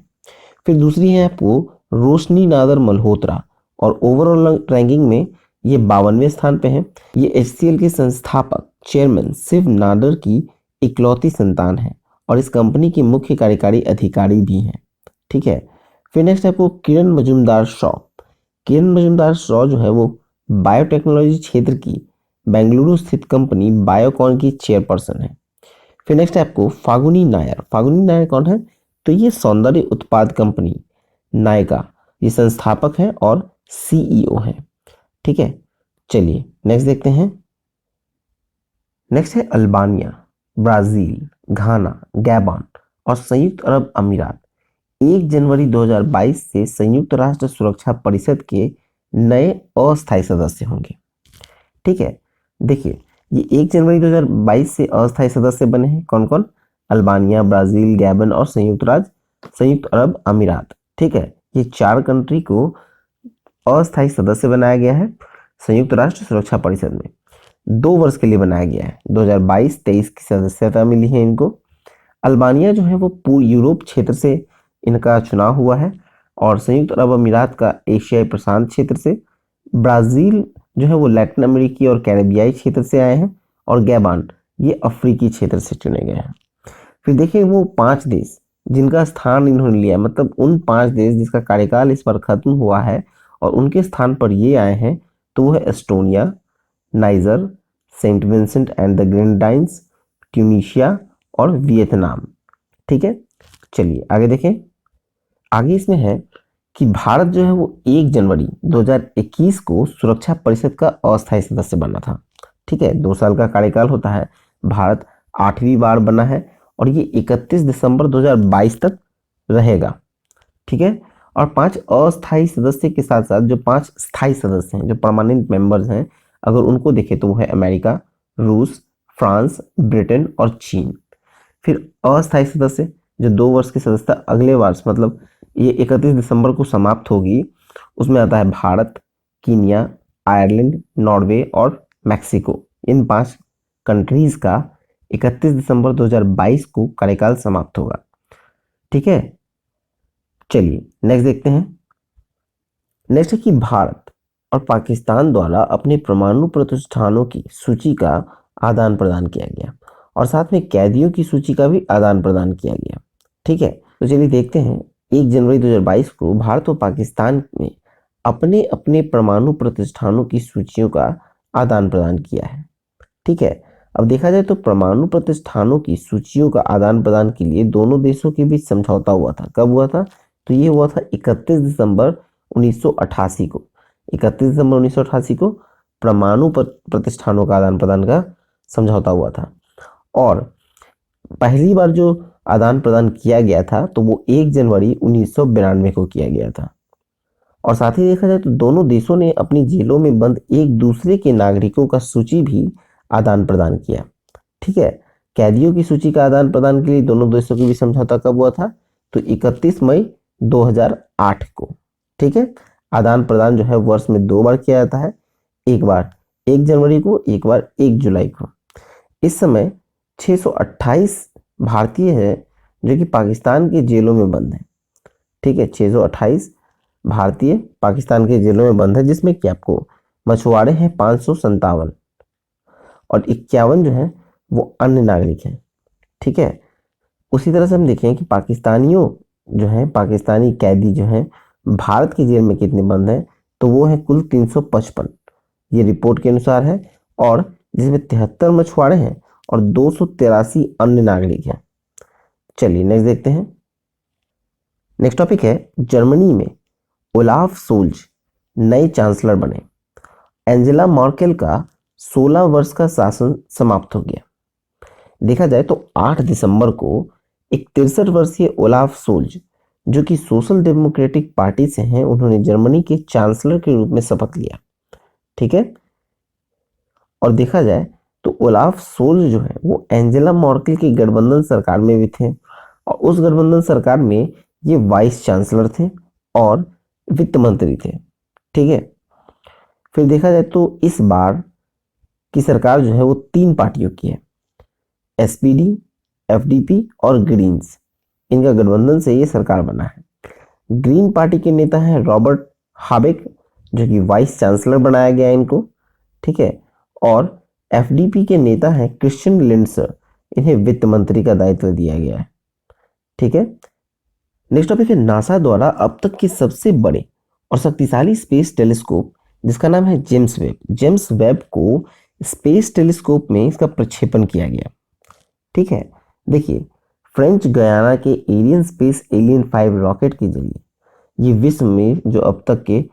फिर दूसरी है आपको रोशनी नादर मल्होत्रा और ओवरऑल रैंकिंग में ये 52वें स्थान पे हैं। ये HCL के संस्थापक चेयरमैन शिव नाडर की इकलौती संतान है और इस कंपनी की मुख्य कार्यकारी अधिकारी भी हैं। ठीक है, फिर नेक्स्ट आपको किरण मजूमदार शॉ जो है वो बायोटेक्नोलॉजी क्षेत्र की बेंगलुरु स्थित कंपनी बायोकॉन की चेयरपर्सन है। फिर नेक्स्ट है आपको फागुनी नायर कौन है? तो ये सौंदर्य उत्पाद कंपनी नायका ये संस्थापक है और CEO है। ठीक है, चलिए नेक्स्ट देखते हैं। नेक्स्ट है अल्बानिया, ब्राजील, घाना, गैबन और संयुक्त अरब अमीरात 1 जनवरी 2022 से संयुक्त राष्ट्र सुरक्षा परिषद के नए अस्थायी सदस्य होंगे। ठीक है, देखिए ये 1 जनवरी 2022 से अस्थायी सदस्य बने हैं कौन कौन? अल्बानिया, ब्राजील, गैबन और संयुक्त अरब अमीरात। ठीक है, ये 4 कंट्री को अस्थायी सदस्य बनाया गया है संयुक्त राष्ट्र सुरक्षा परिषद में। 2 वर्ष के लिए बनाया गया है। 2022-23 की सदस्यता मिली है इनको। अल्बानिया जो है वो पूर्व यूरोप क्षेत्र से इनका चुनाव हुआ है और संयुक्त अरब अमीरात का एशियाई प्रशांत क्षेत्र से। ब्राजील जो है वो लैटिन अमेरिकी और कैरेबियाई क्षेत्र से आए हैं और गैबान ये अफ्रीकी क्षेत्र से चुने गए हैं। फिर देखिए वो 5 देश जिनका स्थान इन्होंने लिया, मतलब उन 5 देश जिसका कार्यकाल इस पर खत्म हुआ है और उनके स्थान पर ये आए हैं, तो वो है Estonia, Niger, Saint Vincent and the Grenadines, Tunisia और वियतनाम। ठीक है, चलिए आगे देखें। आगे इसमें है कि भारत जो है वो 1 जनवरी 2021 को सुरक्षा परिषद का अस्थायी सदस्य बना था। ठीक है, 2 साल का कार्यकाल होता है। भारत 8वीं बार बना है और ये 31 दिसंबर 2022 तक रहेगा। ठीक है, और 5 अस्थायी सदस्य के साथ साथ जो 5 स्थायी सदस्य हैं, जो परमानेंट मेंबर्स हैं, अगर उनको देखें तो वो है अमेरिका, रूस, फ्रांस, ब्रिटेन और चीन। फिर अस्थायी सदस्य जो 2 वर्ष की सदस्यता अगले वर्ष मतलब ये 31 दिसंबर को समाप्त होगी, उसमें आता है भारत, कीनिया, आयरलैंड, नॉर्वे और मैक्सिको। इन 5 कंट्रीज का 31 दिसंबर 2022 को कार्यकाल समाप्त होगा। ठीक है, चलिए नेक्स्ट देखते हैं। नेक्स्ट है कि भारत और पाकिस्तान द्वारा अपने परमाणु प्रतिष्ठानों की सूची का आदान प्रदान किया गया और साथ में कैदियों की सूची का भी आदान प्रदान किया गया। ठीक है, तो चलिए देखते हैं। 1 जनवरी 2022 को भारत और पाकिस्तान ने अपने अपने परमाणु प्रतिष्ठानों की सूचियों का आदान प्रदान किया है। ठीक है, अब देखा जाए तो परमाणु प्रतिष्ठानों की सूचियों का आदान प्रदान के लिए दोनों देशों के बीच समझौता हुआ था। कब हुआ था? तो ये हुआ था 31 दिसंबर 1988 को। 31 दिसंबर 1988 को परमाणु प्रतिष्ठानों का आदान प्रदान का समझौता हुआ था और पहली बार जो आदान प्रदान किया गया था तो वो 1 जनवरी 1992 को किया गया था। और साथ ही देखा जाए तो दोनों देशों ने अपनी जेलों में बंद एक दूसरे के नागरिकों का सूची भी आदान प्रदान किया। ठीक है, कैदियों की सूची का आदान प्रदान के लिए दोनों देशों के बीच समझौता कब हुआ था? तो 31 मई 2008 को। ठीक है, आदान प्रदान जो है वर्ष में 2 बार किया जाता है, एक बार 1 जनवरी को, एक बार 1 जुलाई को। इस समय 628 भारतीय हैं जो कि पाकिस्तान के जेलों में बंद हैं। ठीक है, 628 भारतीय पाकिस्तान के जेलों में बंद है, जिसमें कि आपको मछुआरे हैं 557 और 51 जो है वो अन्य नागरिक हैं। ठीक है, उसी तरह से हम देखें कि पाकिस्तानियों जो हैं, पाकिस्तानी कैदी जो हैं भारत की जेल में कितने बंद हैं, तो वो है कुल 355, ये रिपोर्ट के अनुसार है, और जिसमें 73 मछुआरे हैं और 283 अन्य नागरिक हैं। चलिए नेक्स्ट देखते हैं। नेक्स्ट टॉपिक है जर्मनी में ओलाफ सोल्ज नए चांसलर बने। एंजेला मर्केल का 16 वर्ष का शासन समाप्त हो गया। देखा जाए तो 8 दिसंबर को एक 63 वर्षीय ओलाफ सोल्ज जो कि सोशल डेमोक्रेटिक पार्टी से हैं, उन्होंने जर्मनी के चांसलर के रूप में शपथ लिया। ठीक है, और देखा जाए तो ओलाफ सोल्ज जो है वो एंजेला मर्केल की गठबंधन सरकार में भी थे और उस गठबंधन सरकार में ये वाइस चांसलर थे और वित्त मंत्री थे। ठीक है, फिर देखा जाए तो इस बार की सरकार जो है वो 3 पार्टियों की है, एसपीडी, एफडीपी और ग्रीन्स। इनका गठबंधन से ये सरकार बना है। ग्रीन पार्टी के नेता हैं रॉबर्ट हाबेक जो कि वाइस चांसलर बनाया गया है इनको। ठीक है, और एफडीपी के नेता हैं क्रिश्चियन लिंडसर, इन्हें वित्त मंत्री का दायित्व दिया गया है। ठीक है, नेक्स्ट टॉपिक है नासा द्वारा अब तक के सबसे बड़े और शक्तिशाली स्पेस टेलीस्कोप जिसका नाम है जेम्स वेब। जेम्स वेब को स्पेस टेलीस्कोप में इसका प्रक्षेपण किया गया। ठीक है, देखिए फ्रेंच गयाना के एरियन स्पेस एलियन 5 रॉकेट के जरिए ये विश्व में जो अब तक के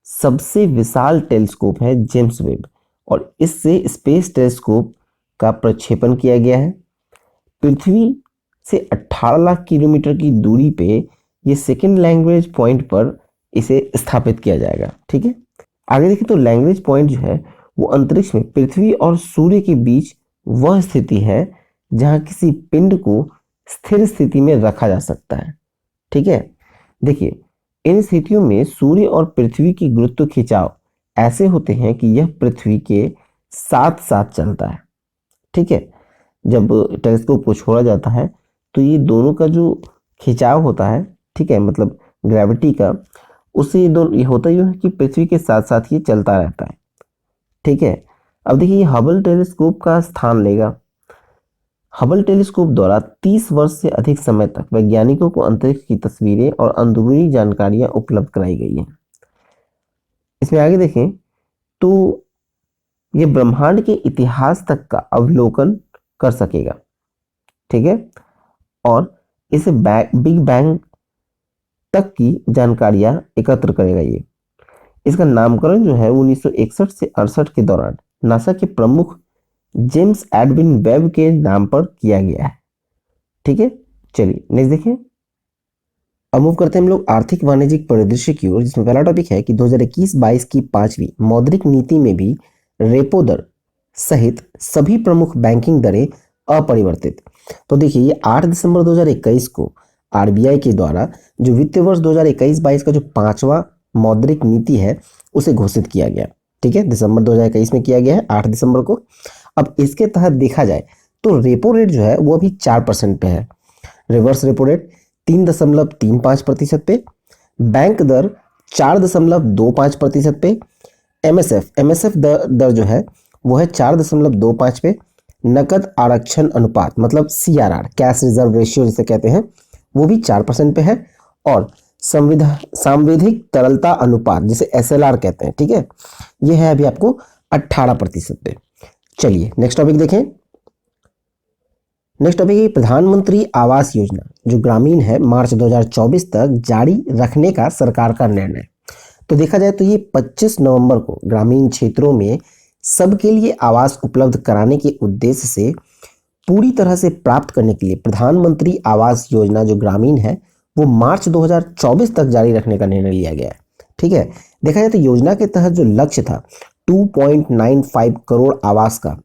सबसे विशाल टेलीस्कोप है जेम्स वेब, और इससे स्पेस टेलीस्कोप का प्रक्षेपण किया गया है। पृथ्वी से 18 लाख किलोमीटर की दूरी पे ये सेकेंड लैंग्वेज पॉइंट पर इसे स्थापित किया जाएगा। ठीक है, आगे देखें तो लैंग्वेज पॉइंट जो है वो अंतरिक्ष में पृथ्वी और सूर्य के बीच वह स्थिति है जहां किसी पिंड को स्थिर स्थिति में रखा जा सकता है। ठीक है, देखिए इन स्थितियों में सूर्य और पृथ्वी की गुरुत्व खिंचाव ऐसे होते हैं कि यह पृथ्वी के साथ साथ चलता है। ठीक है, जब टेलीस्कोप को छोड़ा जाता है तो ये दोनों का जो खिंचाव होता है, ठीक है, मतलब ग्रेविटी का, उससे ये होता ही है कि पृथ्वी के साथ साथ ये चलता रहता है। ठीक है, अब देखिए हबल टेलीस्कोप का स्थान लेगा। हबल टेलीस्कोप द्वारा 30 वर्ष से अधिक समय तक वैज्ञानिकों को अंतरिक्ष की तस्वीरें और अंदरूनी जानकारियां उपलब्ध कराई गई हैं। इसमें आगे देखें तो ये ब्रह्मांड के इतिहास तक का अवलोकन कर सकेगा। ठीक है, और इसे बिग बैंग तक की जानकारियां एकत्र करेगा। ये इसका नामकरण जो है 1961 से 68 के दौरान नासा के प्रमुख जेम्स एडविन वेब के नाम पर किया गया है। ठीक है, चलिए नेक्स्ट देखिए। अब मूव करते हैं हम लोग आर्थिक वाणिज्यिक परिदृश्य की ओर, जिसमें पहला टॉपिक है कि 2021-22 की पांचवी मौद्रिक नीति में भी रेपो दर सहित सभी प्रमुख बैंकिंग दरें अपरिवर्तित। तो देखिए ये 8 दिसंबर 2021 को आरबीआई के द्वारा जो वित्तीय वर्ष 2021-22 का जो पांचवा मौद्रिक नीति है उसे घोषित किया गया। ठीक है, दिसंबर 2021 में किया गया है 8 दिसंबर को। अब इसके तहत देखा जाए तो रेपो रेट जो है वो अभी 4% पे है, रिवर्स रेपो रेट 3.35% पे, बैंक दर 4.25% पे, एमएसएफ दर जो है वो है 4.25 पे, नकद आरक्षण अनुपात मतलब सीआरआर कैश रिजर्व रेशियो जिसे कहते हैं वो भी 4% पे है, और सांविधिक तरलता अनुपात जिसे एसएलआर कहते हैं, ठीक है, ये है अभी आपको 18% पे। चलिए नेक्स्ट टॉपिक देखें। नेक्स्ट टॉपिक है प्रधानमंत्री आवास योजना जो ग्रामीण है मार्च 2024 तक जारी रखने का सरकार का निर्णय। तो देखा जाए तो ये 25 नवंबर को ग्रामीण क्षेत्रों में सबके लिए आवास उपलब्ध कराने के उद्देश्य से पूरी तरह से प्राप्त करने के लिए प्रधानमंत्री आवास योजना जो ग्रामीण है वो मार्च 2024 तक जारी रखने का निर्णय लिया गया है। ठीक है, देखा जाए तो योजना के तहत जो लक्ष्य था 2.95 करोड़ आवास का,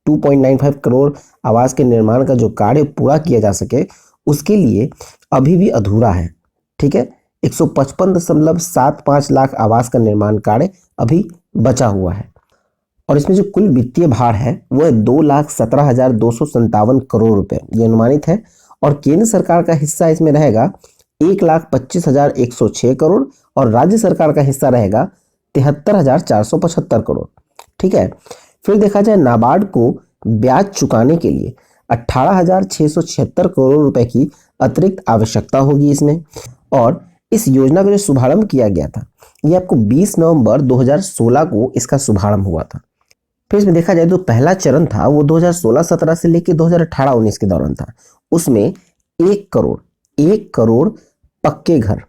2.95 करोड़ आवास के निर्माण का जो कार्य पूरा किया जा सके उसके लिए अभी भी अधूरा है। ठीक है, 155.75 लाख आवास का निर्माण कार्य अभी बचा हुआ है, और इसमें जो कुल वित्तीय भार है वो है 2,17,257 करोड़ रुपए ये अनुमानित है, और केंद्र सरकार का हिस्सा इसमें रहेगा 1,25,106 करोड़, और राज्य सरकार का हिस्सा रहेगा 73,475 करोड़। ठीक है, फिर देखा जाए नाबार्ड को ब्याज चुकाने के लिए 18,676 करोड़ रुपए की अतिरिक्त आवश्यकता होगी इसमें, और इस योजना का जो शुभारंभ किया गया था ये आपको 20 नवंबर 2016 को इसका शुभारंभ हुआ था। फिर इसमें देखा जाए तो पहला चरण था वो 2016-17 से लेकर 2018-19 के दौरान था, उसमें 1 करोड़ पक्के घर,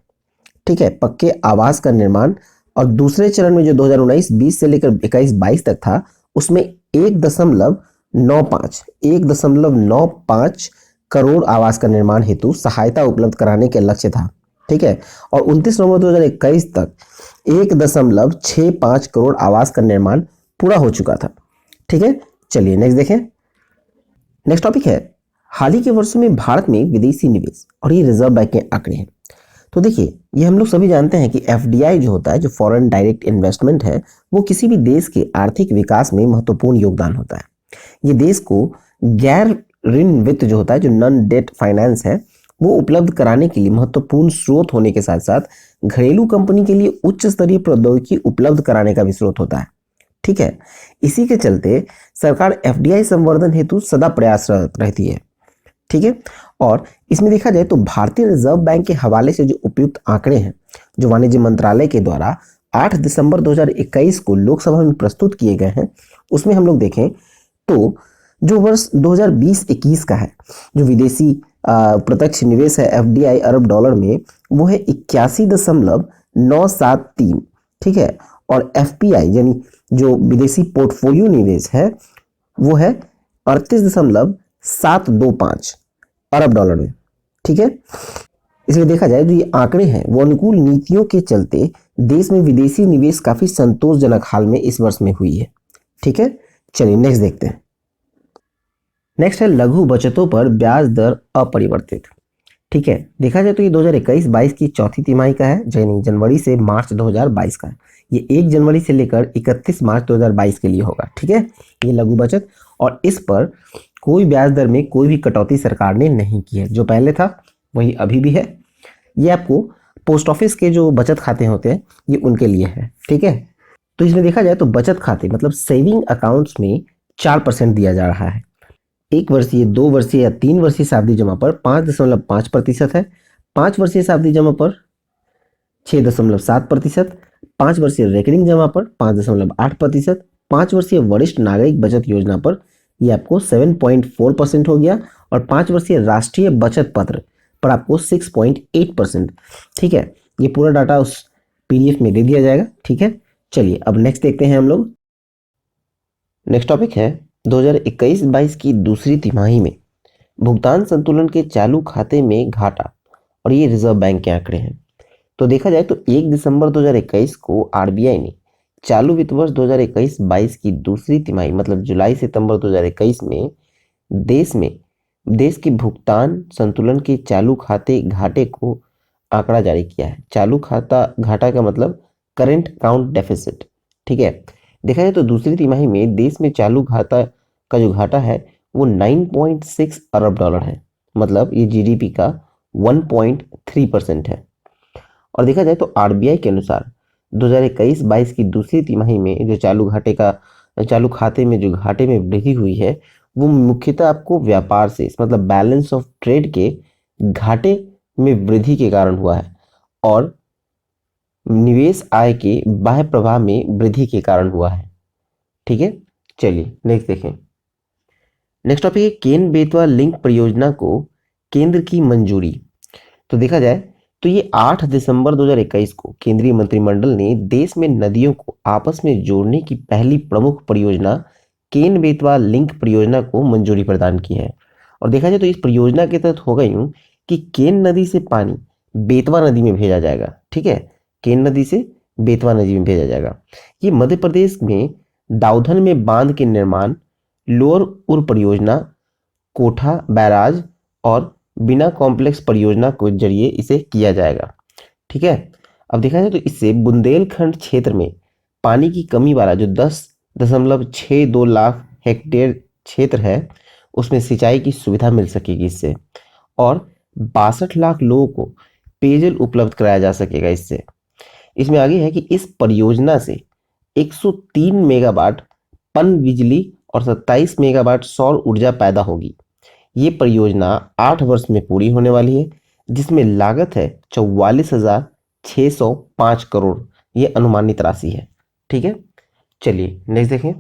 ठीक है, पक्के आवास का निर्माण, और दूसरे चरण में जो 2019-20 से लेकर 21-22 तक था उसमें 1.95 करोड़ आवास का निर्माण हेतु सहायता उपलब्ध कराने के लक्ष्य था। ठीक है, और 29 नवंबर 2021 तक 1.65 करोड़ आवास का निर्माण पूरा हो चुका था। ठीक है, चलिए नेक्स्ट देखें। नेक्स्ट टॉपिक है हाल ही के वर्षों में भारत में विदेशी निवेश, और ये रिजर्व बैंक के आंकड़े हैं। तो देखिए ये हम लोग सभी जानते हैं कि एफडीआई जो होता है, जो फॉरेन डायरेक्ट इन्वेस्टमेंट है, वो किसी भी देश के आर्थिक विकास में महत्वपूर्ण योगदान होता है। ये देश को गैर ऋण वित्त जो होता है, जो नॉन डेट फाइनेंस है, वो उपलब्ध कराने के लिए महत्वपूर्ण स्रोत होने के साथ साथ घरेलू कंपनी के लिए उच्च स्तरीय प्रौद्योगिकी उपलब्ध कराने का भी स्रोत होता है। ठीक है, इसी के चलते सरकार एफडीआई संवर्धन हेतु सदा प्रयासरत रहती है। ठीक है, और इसमें देखा जाए तो भारतीय रिजर्व बैंक के हवाले से जो उपयुक्त आंकड़े हैं जो वाणिज्य मंत्रालय के द्वारा 8 दिसंबर 2021 को लोकसभा में प्रस्तुत किए गए हैं, उसमें हम लोग देखें तो जो वर्ष 2020-21 का है, जो विदेशी प्रत्यक्ष निवेश है एफडीआई अरब डॉलर में, वो है 81.973। ठीक है, और एफपीआई यानी जो विदेशी पोर्टफोलियो निवेश है वो है 38.725 अरब डॉलर में। ठीक है, इसलिए देखा जाए तो ये आंकड़े हैं वो अनुकूल नीतियों के चलते देश में विदेशी निवेश काफी संतोषजनक हाल में इस वर्ष में हुई है। ठीक है, चलिए नेक्स्ट देखते हैं। नेक्स्ट है लघु बचतों पर ब्याज दर अपरिवर्तित। ठीक है, देखा जाए तो ये 2021-22 की चौथी तिमाही का है, यानी जनवरी से मार्च 2022 का है। ये 1 जनवरी से लेकर 31 मार्च 2022 के लिए होगा। ठीक है, ये लघु बचत, और इस पर कोई ब्याज दर में कोई भी कटौती सरकार ने नहीं की है, जो पहले था वही अभी भी है। ये आपको पोस्ट ऑफिस के जो बचत खाते होते हैं ये उनके लिए है। ठीक है, तो इसमें देखा जाए तो बचत खाते मतलब सेविंग अकाउंट्स में 4% दिया जा रहा है। 1 वर्षीय, 2 वर्षीय या 3 वर्षीय सावधि जमा पर 5.5% है, 5 वर्षीय सावधि जमा पर 6.7%, 5 वर्षीय रेकरिंग जमा पर 5.8%, 5 वर्षीय वरिष्ठ नागरिक बचत योजना पर ये आपको 7.4% हो गया, और 5 वर्षीय राष्ट्रीय बचत पत्र पर आपको 6.8%। ठीक है, ये पूरा डाटा उस पीडीएफ में दे दिया जाएगा। ठीक है, चलिए अब नेक्स्ट देखते हैं हम लोग। नेक्स्ट टॉपिक है 2021-22 की दूसरी तिमाही में भुगतान संतुलन के चालू खाते में घाटा और ये रिजर्व बैंक के आंकड़े हैं। तो देखा जाए तो 1 दिसंबर 2021 को आरबीआई ने चालू वित्त वर्ष 2021-22 की दूसरी तिमाही मतलब जुलाई सितंबर 2021 में देश में देश के भुगतान संतुलन के चालू खाते घाटे को आंकड़ा जारी किया है। चालू खाता घाटा का मतलब करंट अकाउंट डेफिसिट। ठीक है, देखा जाए तो दूसरी तिमाही में देश में चालू खाता का जो घाटा है वो 9.6 अरब डॉलर है, मतलब ये जीडीपी का 1.3% है। और देखा जाए तो आरबीआई के अनुसार 2021-22 की दूसरी तिमाही में जो चालू खाते में जो घाटे में वृद्धि हुई है वो मुख्यतः आपको व्यापार से मतलब बैलेंस ऑफ ट्रेड के घाटे में वृद्धि के कारण हुआ है और निवेश आय के बाह्य प्रवाह में वृद्धि के कारण हुआ है। ठीक है, चलिए नेक्स्ट देखें। नेक्स्ट टॉपिक है केन बेतवा लिंक परियोजना को केंद्र की मंजूरी। तो देखा जाए तो ये 8 दिसंबर 2021 को केंद्रीय मंत्रिमंडल ने देश में नदियों को आपस में जोड़ने की पहली प्रमुख परियोजना केन बेतवा लिंक परियोजना को मंजूरी प्रदान की है। और देखा जाए तो इस परियोजना के तहत होगा यूं कि केन नदी से पानी बेतवा नदी में भेजा जाएगा। ठीक है, केन नदी से बेतवा नदी में भेजा जाएगा। ये मध्य प्रदेश में दाऊधन में बांध के निर्माण, लोअर उर परियोजना, कोठा बैराज और बिना कॉम्प्लेक्स परियोजना के जरिए इसे किया जाएगा। ठीक है, अब देखा जाए तो इससे बुंदेलखंड क्षेत्र में पानी की कमी वाला जो 10.62 लाख हेक्टेयर क्षेत्र है उसमें सिंचाई की सुविधा मिल सकेगी इससे, और 62 लाख लोगों को पेयजल उपलब्ध कराया जा सकेगा इससे। इसमें आगे है कि इस परियोजना से 103 मेगावाट पन बिजली और 27 मेगावाट सौर ऊर्जा पैदा होगी। ये परियोजना 8 वर्ष में पूरी होने वाली है जिसमें लागत है 44,605 करोड़। ये अनुमानित राशि है। ठीक है, चलिए नेक्स्ट देखें।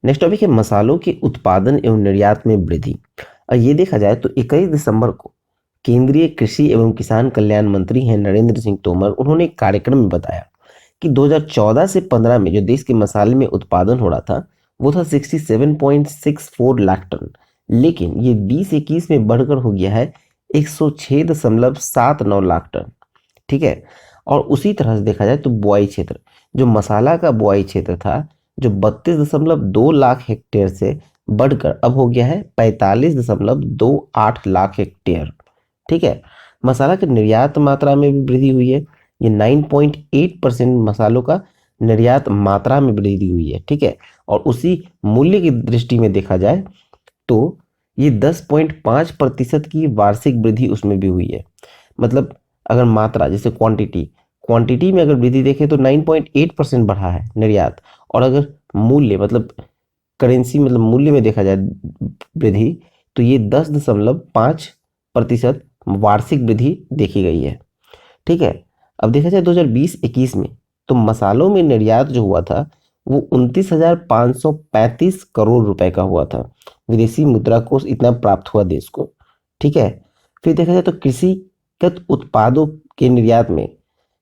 नेक्स्ट टॉपिक है मसालों के उत्पादन एवं निर्यात में वृद्धि। और ये देखा जाए तो 21 दिसंबर को केंद्रीय कृषि एवं किसान कल्याण मंत्री हैं नरेंद्र सिंह तोमर, उन्होंने एक कार्यक्रम में बताया कि 2014 से 15 में जो देश के मसाले में उत्पादन हो रहा था वो था 67.64 लाख टन, लेकिन ये 2021 में बढ़कर हो गया है 106.79 लाख टन। ठीक है, और उसी तरह से देखा जाए तो बुआई क्षेत्र, जो मसाला का बुआई क्षेत्र था जो 32.2 लाख हेक्टेयर से बढ़कर अब हो गया है 45.28 लाख हेक्टेयर। ठीक है, मसाला के निर्यात मात्रा में भी वृद्धि हुई है। ये 9.8% मसालों का निर्यात मात्रा में वृद्धि हुई है। ठीक है, और उसी मूल्य की दृष्टि में देखा जाए तो ये 10.5% की वार्षिक वृद्धि उसमें भी हुई है। मतलब अगर मात्रा जैसे क्वांटिटी में अगर वृद्धि देखें तो 9.8% बढ़ा है निर्यात, और अगर मूल्य मतलब करेंसी मतलब मूल्य में देखा जाए वृद्धि तो ये 10.5% वार्षिक वृद्धि देखी गई है। ठीक है, अब देखा जाए 2020-21 में तो मसालों में निर्यात जो हुआ था वो 29,535 करोड़ रुपए का हुआ था। विदेशी मुद्रा कोष इतना प्राप्त हुआ देश को। ठीक है, फिर देखा जाए तो कृषिगत उत्पादों के निर्यात में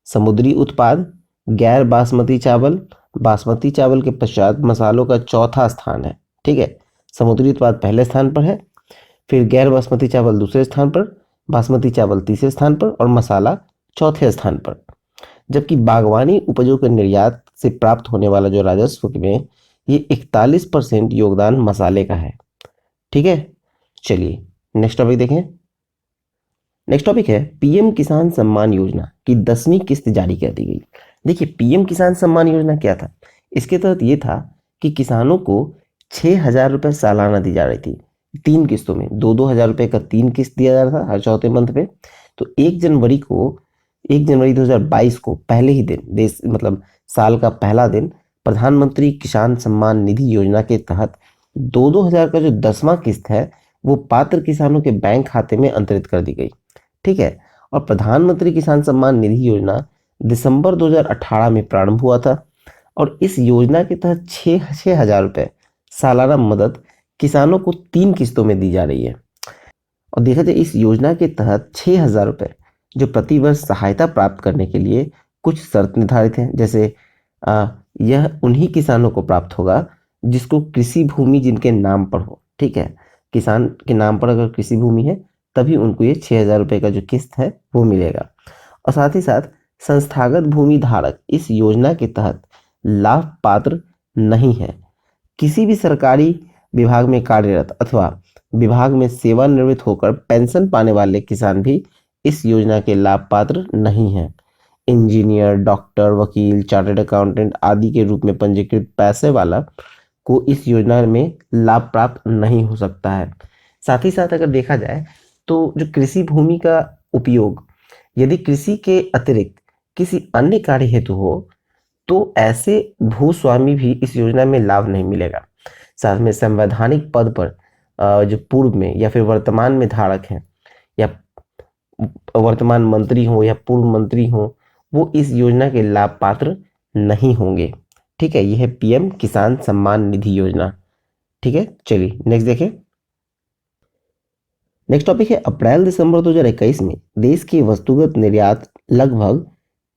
समुद्री उत्पाद, गैर बासमती चावल, बासमती चावल के पश्चात मसालों का चौथा स्थान है। ठीक है, समुद्री उत्पाद पहले स्थान पर है, फिर गैर बासमती चावल दूसरे स्थान पर, बासमती चावल तीसरे स्थान पर और मसाला चौथे स्थान पर। जबकि बागवानी उपजों के निर्यात से प्राप्त होने वाला जो राजस्व में ये 41% योगदान मसाले का है। ठीक है, चलिए नेक्स्ट टॉपिक देखें। नेक्स्ट टॉपिक है पीएम किसान सम्मान योजना की 10वीं किस्त जारी कर दी गई। देखिए पीएम किसान सम्मान योजना क्या था, इसके तहत ये था कि किसानों को 6,000 रुपये सालाना दी जा रही थी, 3 किस्तों में 2-2 हजार रुपये का 3 किस्त दिया जा रहा था हर चौथे मंथ पे। तो 1 जनवरी 2022 को पहले ही दिन देश मतलब साल का पहला दिन प्रधानमंत्री किसान सम्मान निधि योजना के तहत 2-2 हजार का जो 10वां किस्त है वो पात्र किसानों के बैंक खाते में अंतरित कर दी गई। ठीक है, और प्रधानमंत्री किसान सम्मान निधि योजना दिसंबर 2018 में प्रारंभ हुआ था और इस योजना के तहत 6,000 रुपये सालाना मदद किसानों को 3 किस्तों में दी जा रही है। और देखा जाए इस योजना के तहत 6,000 रुपये जो प्रतिवर्ष सहायता प्राप्त करने के लिए कुछ शर्त निर्धारित हैं, जैसे यह उन्हीं किसानों को प्राप्त होगा जिसको कृषि भूमि जिनके नाम पर हो। ठीक है, किसान के नाम पर अगर कृषि भूमि है तभी उनको ये 6,000 रुपये का जो किस्त है वो मिलेगा। और साथ ही साथ संस्थागत भूमि धारक इस योजना के तहत लाभ पात्र नहीं है। किसी भी सरकारी विभाग में कार्यरत अथवा विभाग में सेवानिवृत्त होकर पेंशन पाने वाले किसान भी इस योजना के लाभ पात्र नहीं है। इंजीनियर, डॉक्टर, वकील, चार्टर्ड अकाउंटेंट आदि के रूप में पंजीकृत पैसे वाला को इस योजना में लाभ प्राप्त नहीं हो सकता है। साथ ही साथ अगर देखा जाए तो जो कृषि भूमि का उपयोग यदि कृषि के अतिरिक्त किसी अन्य कार्य हेतु हो तो ऐसे भूस्वामी भी इस योजना में लाभ नहीं मिलेगा। साथ में संवैधानिक पद पर जो पूर्व में या फिर वर्तमान में धारक हैं या वर्तमान मंत्री हो या पूर्व मंत्री हो, वो इस योजना के लाभ पात्र नहीं होंगे। ठीक है, यह है पीएम किसान सम्मान निधि योजना। ठीक है, चलिए नेक्स्ट देखें। नेक्स्ट टॉपिक है अप्रैल दिसंबर 2021 में देश के वस्तुगत निर्यात लगभग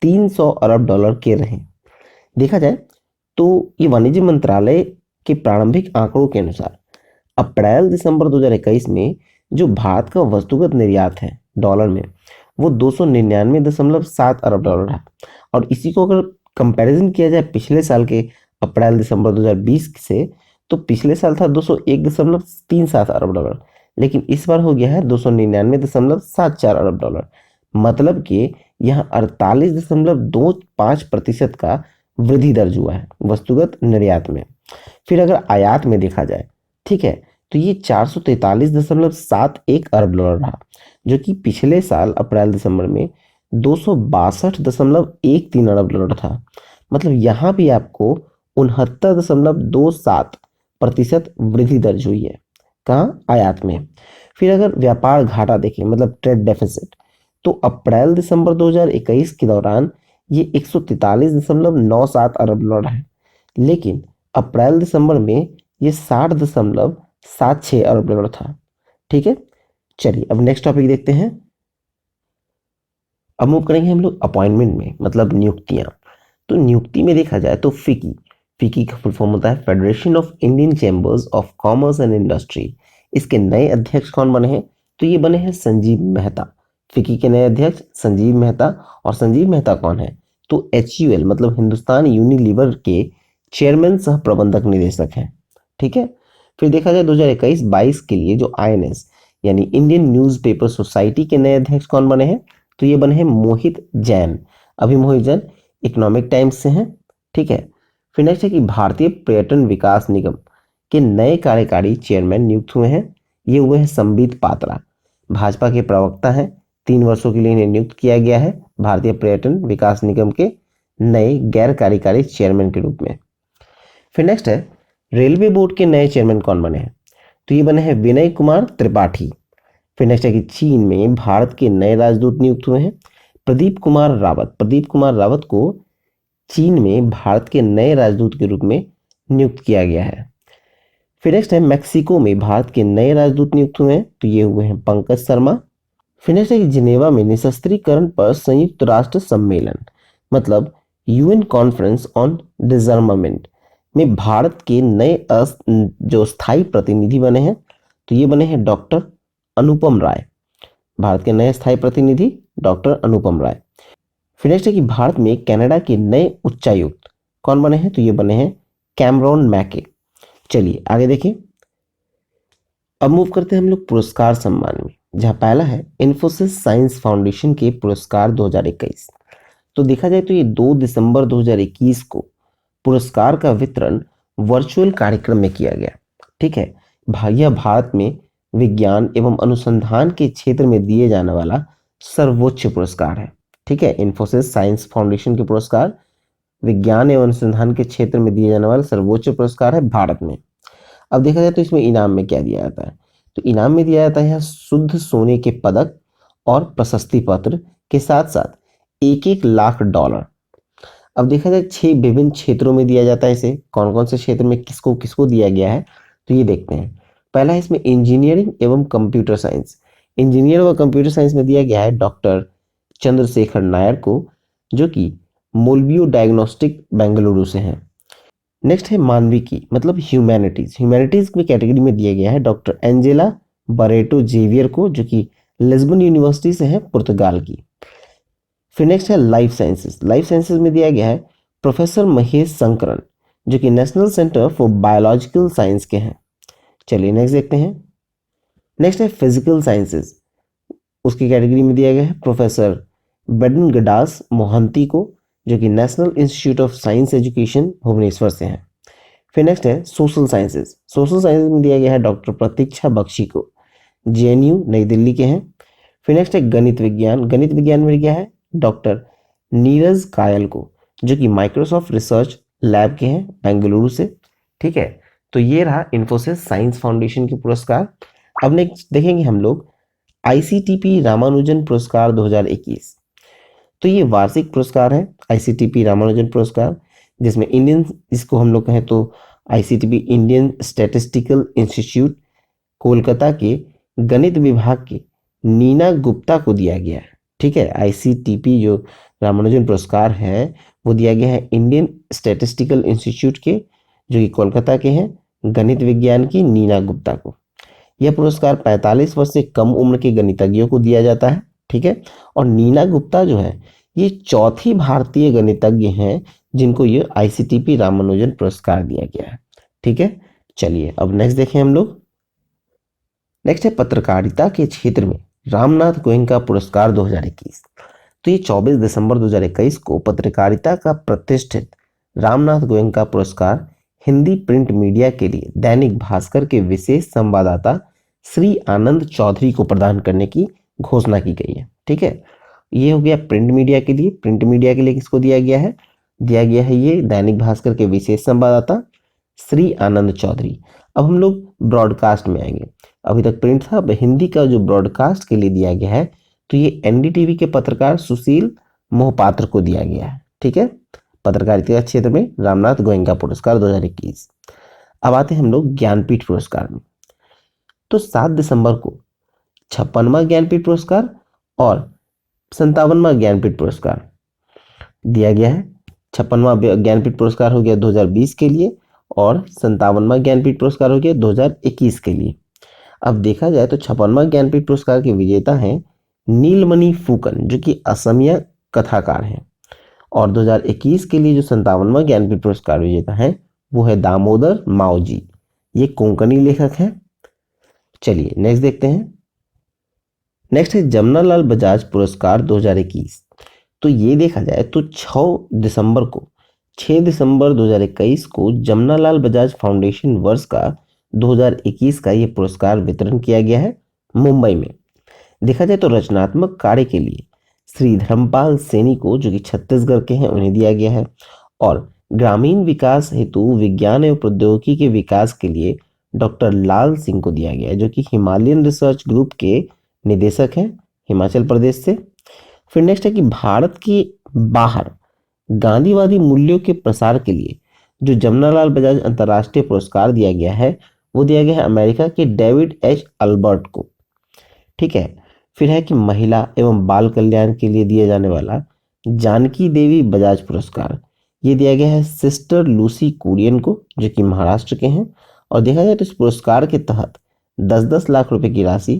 300 अरब डॉलर के रहे। देखा जाए तो ये वाणिज्य मंत्रालय के प्रारंभिक आंकड़ों के अनुसार अप्रैल दिसंबर 2021 में जो भारत का वस्तुगत निर्यात है डॉलर में वो 299.7 अरब डॉलर है। और इसी को अगर कंपैरिजन किया जाए पिछले साल के अप्रैल दिसंबर 2020 से तो पिछले साल था 201.37 अरब डॉलर, लेकिन इस बार हो गया है 299.74 अरब डॉलर। मतलब कि यहाँ 48.25% का वृद्धि दर्ज हुआ है वस्तुगत निर्यात में। फिर अगर आयात में देखा जाए, ठीक है, तो ये 443.71 अरब डॉलर रहा, जो कि पिछले साल अप्रैल दिसंबर में 262.13 अरब डॉलर था। मतलब यहाँ भी आपको 69.27% वृद्धि दर्ज हुई है। कहाँ? आयात में। फिर अगर व्यापार घाटा देखें, मतलब ट्रेड डेफिसिट, तो अप्रैल दिसंबर 2021 के दौरान ये 143.97 अरब डॉलर है, लेकिन अप्रैल दिसंबर में ये 60.76 अरब डॉलर था। ठीक है, चलिए अब नेक्स्ट टॉपिक देखते हैं। अब मूव करेंगे हम लोग अपॉइंटमेंट में, मतलब नियुक्तियां। तो नियुक्ति में देखा जाए तो फिकी का फुल फॉर्म होता है federation of Indian chambers of commerce and industry. इसके नए अध्यक्ष कौन बने हैं? तो ये बने हैं संजीव मेहता। फिकी के नए अध्यक्ष संजीव मेहता। और संजीव मेहता कौन है? तो HUL मतलब हिंदुस्तान यूनिलीवर के चेयरमैन सह प्रबंधक निदेशक हैं। ठीक है, फिर देखा जाए 2021-22 के लिए जो INS यानी इंडियन न्यूज़पेपर सोसाइटी के नए अध्यक्ष कौन बने हैं? तो ये बने हैं मोहित जैन। अभी मोहित जैन इकोनॉमिक टाइम्स से हैं। ठीक है, फिर नेक्स्ट है कि भारतीय पर्यटन विकास निगम के नए कार्यकारी चेयरमैन नियुक्त हुए हैं। ये हुए हैं संबित पात्रा, भाजपा के प्रवक्ता हैं। 3 वर्षों के लिए इन्हें नियुक्त किया गया है भारतीय पर्यटन विकास निगम के नए गैर कार्यकारी चेयरमैन के रूप में। फिर नेक्स्ट है रेलवे बोर्ड के नए चेयरमैन कौन बने हैं? तो ये बने हैं विनय कुमार त्रिपाठी। फिर नेक्स्ट है कि चीन में भारत के नए राजदूत नियुक्त हुए हैं प्रदीप कुमार रावत। प्रदीप कुमार रावत को चीन में भारत के नए राजदूत के रूप में नियुक्त किया गया है। फिर नेक्स्ट है मैक्सिको में भारत के नए राजदूत नियुक्त हुए हैं, तो ये हुए हैं पंकज शर्मा। फिर नेक्स्ट है कि जिनेवा में निशस्त्रीकरण पर संयुक्त राष्ट्र सम्मेलन मतलब UN कॉन्फ्रेंस ऑन डिसआर्मामेंट में भारत के नए जो स्थायी प्रतिनिधि बने हैं, तो ये बने हैं डॉक्टर अनुपम राय। भारत के नए स्थायी प्रतिनिधि डॉक्टर अनुपम राय। फिर नेक्स्ट है कि भारत में कनाडा के नए उच्चायुक्त कौन बने हैं? तो ये बने हैं कैमरॉन मैके। चलिए आगे देखें। अब मूव करते हैं हम लोग पुरस्कार सम्मान में, जहां पहला है इन्फोसिस साइंस फाउंडेशन के पुरस्कार 2021। तो देखा जाए तो ये 2 दिसंबर 2021 को पुरस्कार का वितरण वर्चुअल कार्यक्रम में किया गया। ठीक है, यह भारत में विज्ञान एवं अनुसंधान के क्षेत्र में दिए जाने वाला सर्वोच्च पुरस्कार है। ठीक है, इन्फोसिस साइंस फाउंडेशन के पुरस्कार विज्ञान एवं अनुसंधान के क्षेत्र में दिए जाने वाला सर्वोच्च पुरस्कार है भारत में। अब देखा जाए तो इसमें इनाम में क्या दिया जाता है? तो इनाम में दिया जाता है शुद्ध सोने के पदक और प्रशस्ति पत्र के साथ साथ 1-1 लाख डॉलर। अब देखा जाए 6 विभिन्न क्षेत्रों में दिया जाता है इसे। कौन कौन से क्षेत्र में किसको किसको दिया गया है, तो ये देखते हैं। पहला है इसमें इंजीनियरिंग एवं कंप्यूटर साइंस। इंजीनियर व कंप्यूटर साइंस में दिया गया है डॉक्टर चंद्रशेखर नायर को, जो कि मोल्बियो डायग्नोस्टिक बेंगलुरु से हैं। नेक्स्ट है मानविकी मतलब ह्यूमैनिटीज। ह्यूमैनिटीज की कैटेगरी में दिया गया है डॉक्टर एंजेला बरेटो जेवियर को, जो कि लिस्बन यूनिवर्सिटी से है, पुर्तगाल की। फिर नेक्स्ट है लाइफ साइंसेस। लाइफ साइंसेस में दिया गया है प्रोफेसर महेश शंकरन, जो कि national centre for biological science के हैं। चलिए नेक्स्ट देखते हैं। नेक्स्ट है फिजिकल साइंसेस। उसकी कैटेगरी में दिया गया है प्रोफेसर बेडनगडास मोहंती को, जो कि national institute of science education Bhubaneswar से हैं। फिर नेक्स्ट है सोशल साइंसेस। सोशल साइंसेस में दिया गया है डॉक्टर प्रतीक्षा बख्शी को, जेएनयू नई दिल्ली के हैं। फिर नेक्स्ट है गणित विज्ञान। गणित विज्ञान में गया है डॉक्टर नीरज कायल को, जो कि माइक्रोसॉफ्ट रिसर्च लैब के हैं, बेंगलुरु से। ठीक है, तो ये रहा इन्फोसिस साइंस फाउंडेशन के पुरस्कार। अब नेक्स्ट देखेंगे हम लोग आईसीटीपी रामानुजन पुरस्कार 2021। तो ये वार्षिक पुरस्कार है आईसीटीपी रामानुजन पुरस्कार, जिसमें इंडियन, इसको हम लोग कहें तो आईसीटीपी इंडियन स्टैटिस्टिकल इंस्टीट्यूट कोलकाता के गणित विभाग के नीना गुप्ता को दिया गया है। ठीक है, आईसीटीपी जो रामानुजन पुरस्कार है वो दिया गया है इंडियन स्टैटिस्टिकल इंस्टीट्यूट के, जो कि कोलकाता के हैं, गणित विज्ञान की नीना गुप्ता को। यह पुरस्कार 45 वर्ष से कम उम्र के गणितज्ञों को दिया जाता है। ठीक है, और नीना गुप्ता जो है ये चौथी भारतीय गणितज्ञ हैं जिनको ये आईसीटीपी रामानुजन पुरस्कार दिया गया है। ठीक है, चलिए अब नेक्स्ट देखें हम लोग। नेक्स्ट है पत्रकारिता के क्षेत्र में रामनाथ गोयनका पुरस्कार 2021। तो ये 24 दिसंबर 2021 को पत्रकारिता का प्रतिष्ठित रामनाथ गोयनका पुरस्कार हिंदी प्रिंट मीडिया के लिए दैनिक भास्कर के विशेष संवाददाता श्री आनंद चौधरी को प्रदान करने की घोषणा की गई है। ठीक है, ये हो गया प्रिंट मीडिया के लिए। प्रिंट मीडिया के लिए किसको दिया गया है? दिया गया है ये दैनिक भास्कर के विशेष संवाददाता श्री आनंद चौधरी। अब हम लोग ब्रॉडकास्ट में आएंगे। अभी तक प्रिंट था, अब हिंदी का जो ब्रॉडकास्ट के लिए दिया गया है तो ये एनडीटीवी के पत्रकार सुशील मोहपात्र को दिया गया है। ठीक है, पत्रकारिता क्षेत्र में रामनाथ गोयनका पुरस्कार 2021। अब आते हैं हम लोग ज्ञानपीठ पुरस्कार में। तो 7 दिसंबर को 56वां ज्ञानपीठ पुरस्कार और 57वां ज्ञानपीठ पुरस्कार दिया गया है। 56वां ज्ञानपीठ पुरस्कार हो गया 2020 के लिए और 57वां ज्ञानपीठ पुरस्कार हो गया 2021 के लिए। अब देखा जाए तो 56वां ज्ञानपीठ पुरस्कार के विजेता हैं नीलमणि फुकन, जो कि असमिया कथाकार हैं, और 2021 के लिए जो 57वां ज्ञानपीठ पुरस्कार विजेता है वो है दामोदर मावजी, ये कोंकणी लेखक हैं। चलिए नेक्स्ट देखते हैं। नेक्स्ट है जमनालाल बजाज पुरस्कार 2021। तो ये देखा जाए तो 6 दिसंबर 2021 को जमनालाल बजाज फाउंडेशन वर्ष का 2021 का ये पुरस्कार वितरण किया गया है मुंबई में। देखा जाए तो रचनात्मक कार्य के लिए श्री धर्मपाल सैनी को, जो कि छत्तीसगढ़ के हैं, उन्हें दिया गया है, और ग्रामीण विकास हेतु विज्ञान एवं प्रौद्योगिकी के विकास के लिए डॉक्टर लाल सिंह को दिया गया है, जो कि हिमालयन रिसर्च ग्रुप के निदेशक हैं हिमाचल प्रदेश से। फिर नेक्स्ट है कि भारत के बाहर गांधीवादी मूल्यों के प्रसार के लिए जो जमनालाल बजाज अंतर्राष्ट्रीय पुरस्कार दिया गया है वो दिया गया है अमेरिका के डेविड एच अल्बर्ट को। ठीक है, फिर है कि महिला एवं बाल कल्याण के लिए दिया जाने वाला जानकी देवी बजाज पुरस्कार, ये दिया गया है सिस्टर लूसी कुरियन को, जो कि महाराष्ट्र के हैं, और देखा जाए तो इस पुरस्कार के तहत 10-10 लाख रुपए की राशि,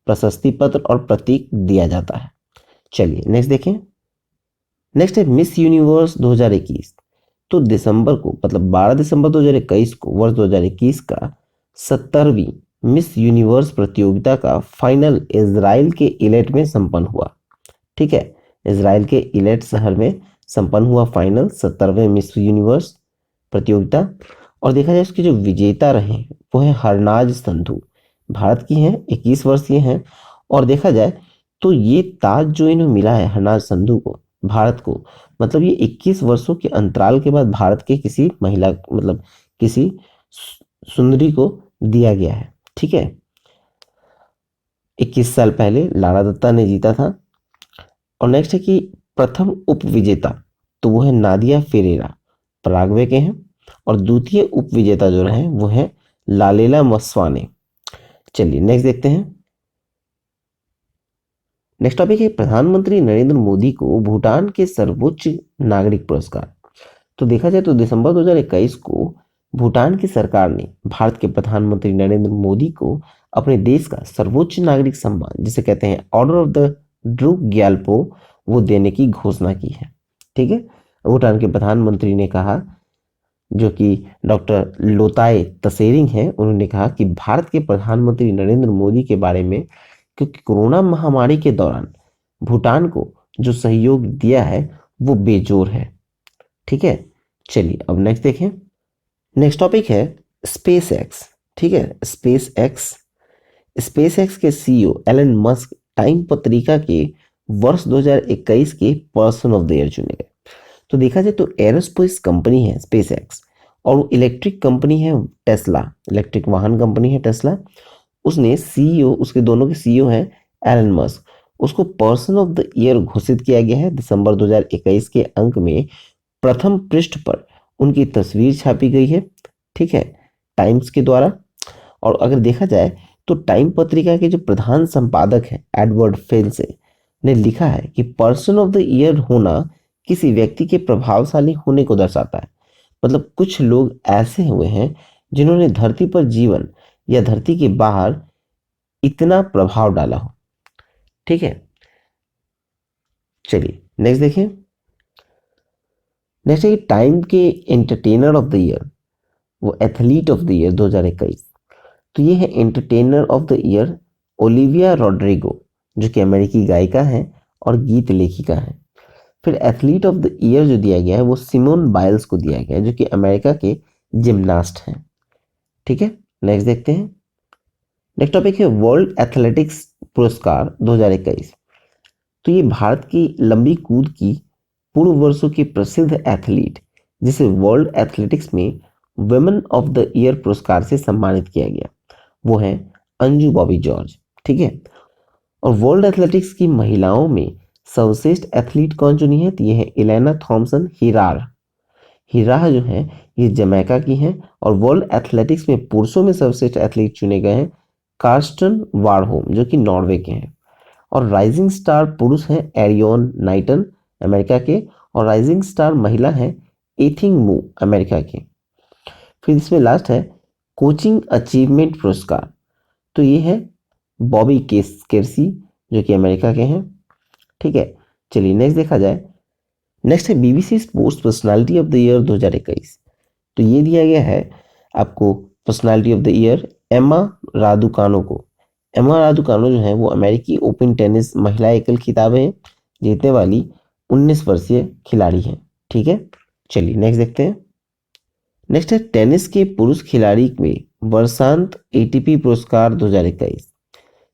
प्रशस्ति पत्र और प्रतीक दिया जाता है। चलिए नेक्स्ट देखें। नेक्स्ट है मिस यूनिवर्स 2021। तो दिसंबर को, मतलब 12 दिसंबर 2021 को वर्ष 2021 का 70वीं मिस यूनिवर्स प्रतियोगिता का फाइनल इजराइल के इलेट में संपन्न हुआ। ठीक है, इजराइल के इलेट शहर में संपन्न हुआ फाइनल 70वें मिस यूनिवर्स प्रतियोगिता। और देखा जाए इसके जो विजेता रहे वो है हरनाज संधू, भारत की हैं, 21 वर्षीय हैं। और देखा जाए तो ये ताज जो इन्हें मिला है हरनाज संधू को, भारत को, मतलब ये 21 वर्षों के अंतराल के बाद भारत के किसी महिला, मतलब किसी सुंदरी को दिया गया है। ठीक है, 21 साल पहले लारा दत्ता ने जीता था। और नेक्स्ट है कि प्रथम उप विजेता तो वो है नादिया फेरेरा, पराग्वे के हैं, और द्वितीय उप विजेता जो रहे वो है लालेला मस्वाने। चलिए नेक्स्ट देखते हैं। नेक्स्ट टॉपिक है प्रधानमंत्री नरेंद्र मोदी को भूटान के सर्वोच्च नागरिक पुरस्कार। तो देखा जाए तो दिसंबर 2021 को भूटान की सरकार ने भारत के प्रधानमंत्री नरेंद्र मोदी को अपने देश का सर्वोच्च नागरिक सम्मान, जिसे कहते हैं order of the Druk Gyalpo, वो देने की घोषणा की है। ठीक है, भूटान के प्रधानमंत्री ने कहा, जो कि डॉक्टर लोताय तसेरिंग हैं, उन्होंने कहा कि भारत के प्रधानमंत्री नरेंद्र मोदी के बारे में, क्योंकि कोरोना महामारी के दौरान भूटान को जो सहयोग दिया है वो बेजोर है। ठीक है, चलिए अब नेक्स्ट देखें। नेक्स्ट टॉपिक है स्पेस एक्स। ठीक है, स्पेस एक्स के सीईओ एलन मस्क टाइम पत्रिका के वर्ष 2021 के पर्सन ऑफ द ईयर चुने गए। तो देखा जाए तो एरोस्पेस कंपनी है स्पेस एक्स, और इलेक्ट्रिक कंपनी है टेस्ला, इलेक्ट्रिक वाहन कंपनी है टेस्ला। उसने सीईओ, उसके दोनों के सीईओ हैं एलन मस्क, उसको पर्सन ऑफ द ईयर घोषित किया गया है। दिसंबर 2021 के अंक में प्रथम पृष्ठ पर उनकी तस्वीर छापी गई है। ठीक है, टाइम्स के द्वारा। और अगर देखा जाए तो टाइम पत्रिका के जो प्रधान संपादक हैं एडवर्ड फेल्से ने लिखा है कि पर्सन ऑफ द ईयर होना किसी व्यक्ति के प्रभावशाली होने को दर्शाता है। मतलब कुछ लोग ऐसे हुए हैं जिन्होंने धरती पर जीवन या धरती के बाहर इतना प्रभाव डाला हो। ठीक है, चलिए नेक्स्ट देखिए। नेक्स्ट है टाइम के एंटरटेनर ऑफ द ईयर, वो एथलीट ऑफ द ईयर 2021। तो ये है entertainer of the year Olivia Rodrigo, जो कि अमेरिकी गायिका है और गीत लेखिका है। फिर एथलीट ऑफ द ईयर जो दिया गया है वो सिमोन बाइल्स को दिया गया है, जो कि अमेरिका के जिम्नास्ट हैं। ठीक है, नेक्स्ट देखते हैं। नेक्स्ट टॉपिक है वर्ल्ड एथलेटिक्स पुरस्कार 2021। तो ये भारत की लंबी कूद की पूर्व वर्षों की प्रसिद्ध एथलीट, जिसे वर्ल्ड एथलेटिक्स में वुमेन ऑफ द ईयर पुरस्कार से सम्मानित किया गया, वो है अंजू बॉबी जॉर्ज। ठीक है, और वर्ल्ड एथलेटिक्स की महिलाओं में सर्वश्रेष्ठ एथलीट कौन चुनी है, तो ये है इलेना थॉम्सन हिरार। हिरार जो है ये जमैका की हैं। और वर्ल्ड एथलेटिक्स में पुरुषों में सर्वश्रेष्ठ एथलीट चुने गए हैं कार्स्टन वारहोम, जो कि नॉर्वे के हैं। और राइजिंग स्टार पुरुष हैं एरियोन नाइटन अमेरिका के, और राइजिंग स्टार महिला है एथिंग मू अमेरिका के। फिर इसमें लास्ट है कोचिंग अचीवमेंट पुरस्कार, तो ये है बॉबी केर्सी, जो कि अमेरिका के हैं। ठीक है, चलिए नेक्स्ट देखा जाए। नेक्स्ट है BBC sports personality of the year 2021। तो ये दिया गया है आपको पर्सनालिटी ऑफ द ईयर एमा रादुकानो को। एमा रादुकानो जो है वो अमेरिकी ओपन टेनिस महिला एकल खिताबें जीतने वाली 19 वर्षीय खिलाड़ी हैं। ठीक है, चलिए नेक्स्ट देखते हैं। नेक्स्ट है टेनिस के पुरुष खिलाड़ी में वर्षांत एटीपी पुरस्कार 2021।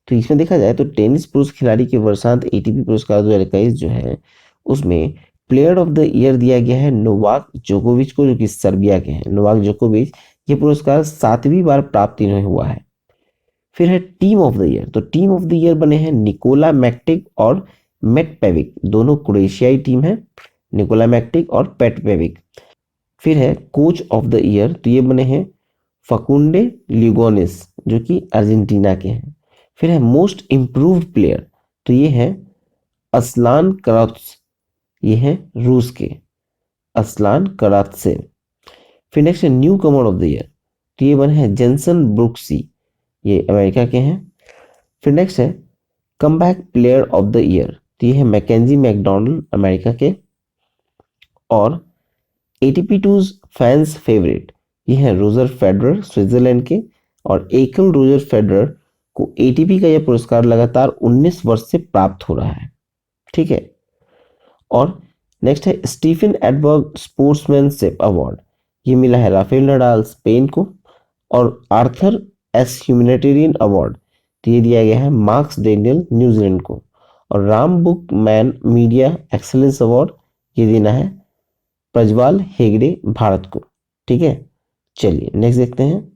तो इसमें देखा जाए तो टेनिस पुरुष खिलाड़ी के वर्षांत एटीपी पुरस्कार 2021 जो है उसमें प्लेयर ऑफ द ईयर दिया गया है नोवाक जोकोविच को, जो कि सर्बिया के हैं। नोवाक जोकोविच ये पुरस्कार 7वीं बार प्राप्त इन्हें हुआ है। फिर है टीम ऑफ द ईयर, तो टीम ऑफ द ईयर बने हैं निकोला मैक्टिक और मेट पेविक, दोनों क्रोएशियाई टीम है, निकोला मैक्टिक और पेट पेविक। फिर है कोच ऑफ द ईयर, तो ये बने हैं फकुंडे ल्यूगोनिस, जो कि अर्जेंटीना के हैं। फिर है मोस्ट इम्प्रूव्ड प्लेयर, तो ये है असलान करात्स, ये है रूस के असलान करात्सेव। फिर नेक्स्ट है newcomer of the year, तो ये बने हैं जेंसन ब्रुक्सी, ये अमेरिका के हैं। फिर नेक्स्ट है comeback player of the year, तो ये है मैकेंजी मैकडोनल्ड अमेरिका के। और एटीपी टूज फैंस फेवरेट, ये है रोजर फेडरर स्विट्जरलैंड के। और एकल रोजर फेडरर को एटीपी का यह पुरस्कार लगातार 19 वर्ष से प्राप्त हो रहा है। ठीक है, और नेक्स्ट है स्टीफन एडबर्ग स्पोर्ट्समैनशिप अवार्ड, ये मिला है राफेल नडाल स्पेन को। और आर्थर एस ह्यूमैनिटेरियन अवार्ड, तो ये दिया गया है मार्क्स डेनियल न्यूजीलैंड को। और Ram book man media excellence award, ये देना है प्रज्वाल हेगड़े भारत को। ठीक है, चलिए नेक्स्ट देखते हैं।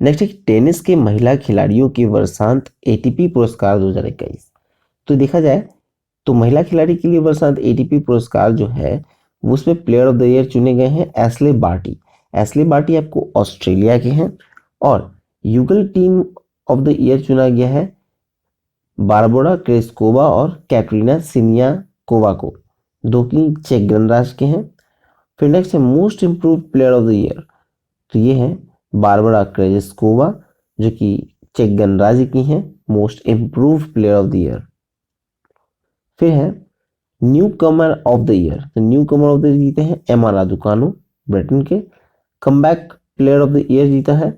नेक्स्ट है टेनिस के महिला खिलाड़ियों के वर्षांत एटीपी पुरस्कार 2021। तो देखा जाए तो महिला खिलाड़ी के लिए वर्षांत एटीपी पुरस्कार जो है वो उसमें प्लेयर ऑफ द ईयर चुने गए हैं एस्ले बार्टी। एस्ले बार्टी आपको ऑस्ट्रेलिया के हैं। और युगल टीम ऑफ द ईयर चुना गया है बारबोरा क्रेस्कोवा और कैटरीना सिनियाकोवा को, दो की चेक गणराज्य के हैं। फिर नेक्स्ट है most improve player of the year, तो ये है बारबरा क्रेजेस्कोवा, जो कि चेक गणराज्य की हैं most improve player of the year. फिर है newcomer of the year, तो newcomer of the year जीते हैं एमा रादुकानु ब्रिटेन के। Comeback player of the year जीता है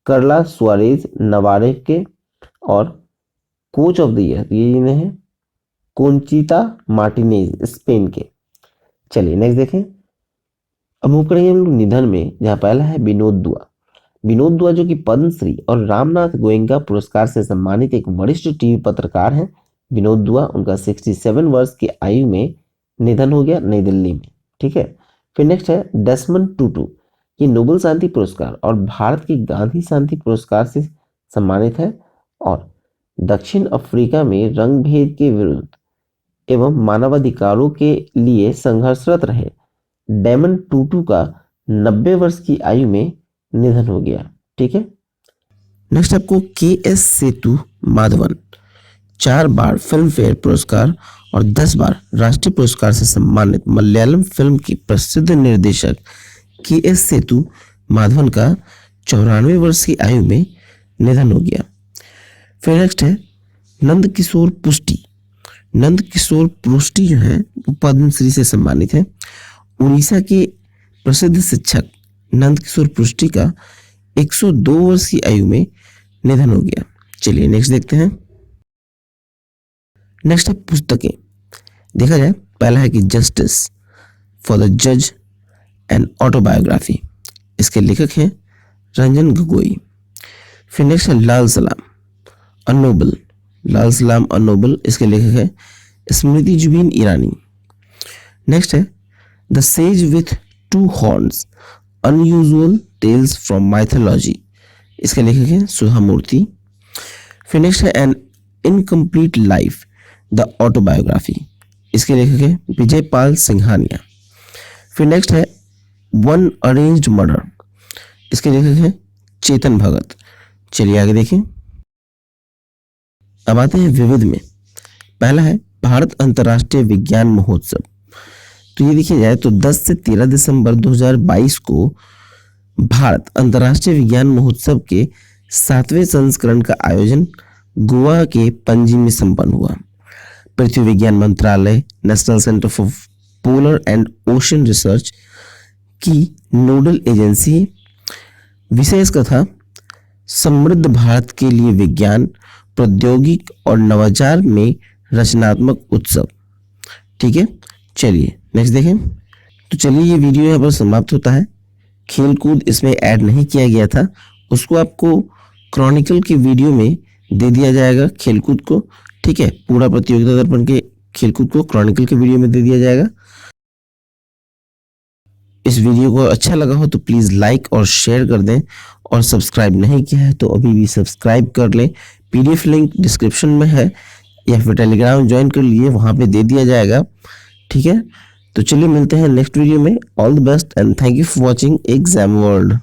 करला सुआरेज नवारे के। और कोच ऑफ द ईयर ये जीते हैं कोंचिता मार्टिनेज स्पेन के। चलिए नेक्स्ट देखें। अब मूव करेंगे हम लोग निधन में, जहाँ पहला है विनोद दुआ। विनोद दुआ जो कि पद्मश्री और रामनाथ गोयनका पुरस्कार से सम्मानित एक वरिष्ठ टीवी पत्रकार हैं। विनोद दुआ, उनका 67 वर्ष की आयु में निधन हो गया नई दिल्ली में। ठीक है। फिर नेक्स्ट है डेसमंड टूटू, ये नोबेल शांति पुरस्कार और भारत के गांधी शांति पुरस्कार से सम्मानित है और दक्षिण अफ्रीका में रंग भेद के विरुद्ध एवं मानवाधिकारों के लिए संघर्षरत रहे डेमन टूटू का 90 वर्ष की आयु में निधन हो गया। ठीक है। नेक्स्ट आपको के.एस. सेतु माधवन, 4 बार फिल्म फेयर पुरस्कार और 10 बार राष्ट्रीय पुरस्कार से सम्मानित मलयालम फिल्म की प्रसिद्ध निर्देशक के.एस. सेतु माधवन का 94 वर्ष की आयु में निधन हो गया। फिर नेक्स्ट है नंद किशोर पुष्टि। नंद किशोर पुष्टि जो है पद्मश्री से सम्मानित है। उड़ीसा के प्रसिद्ध शिक्षक नंद किशोर पुष्टि का 102 वर्ष की आयु में निधन हो गया। चलिए नेक्स्ट देखते हैं। नेक्स्ट है पुस्तकें। देखा जाए, पहला है कि जस्टिस फॉर द जज एंड ऑटोबायोग्राफी, इसके लेखक हैं रंजन गोगोई। फिर नेक्स्ट है लाल सलाम अनोबल, लाल सलाम अनोबल, इसके लेखक है स्मृति जुबिन ईरानी। नेक्स्ट है the sage with 2 horns unusual tales from mythology, इसके लेखक हैं सुधा मूर्ति। फिर नेक्स्ट है an incomplete life the autobiography, इसके लेखक हैं विजय पाल सिंघानिया। फिर नेक्स्ट है वन अरेंज्ड मर्डर, इसके लेखक हैं चेतन भगत। चलिए आगे देखें। अब आते हैं विविध में। पहला है भारत अंतर्राष्ट्रीय विज्ञान महोत्सव। तो ये देखिए जाए तो 10 से 13 दिसंबर 2022 को भारत अंतर्राष्ट्रीय विज्ञान महोत्सव के 7वें संस्करण का आयोजन गोवा के पणजी में संपन्न हुआ। पृथ्वी विज्ञान मंत्रालय, national centre for polar and ocean research की नोडल एजेंसी। विषय इसका था समृद्ध भारत के लिए विज्ञान, प्रौद्योगिक और नवाचार में रचनात्मक उत्सव। ठीक है। चलिए नेक्स्ट देखें। तो चलिए ये वीडियो यहाँ पर समाप्त होता है। खेलकूद इसमें ऐड नहीं किया गया था, उसको आपको क्रॉनिकल की वीडियो में दे दिया जाएगा खेलकूद को। ठीक है। पूरा प्रतियोगिता दर्पण के खेलकूद को क्रॉनिकल के वीडियो में दे दिया जाएगा। इस वीडियो को अच्छा लगा हो तो प्लीज लाइक और शेयर कर दें और सब्सक्राइब नहीं किया है तो अभी भी सब्सक्राइब कर लें। पीडीएफ लिंक डिस्क्रिप्शन में है या फिर टेलीग्राम ज्वाइन कर लिए, वहां पे दे दिया जाएगा। ठीक है। तो चलिए मिलते हैं नेक्स्ट वीडियो में। All the best and thank you for watching exam world.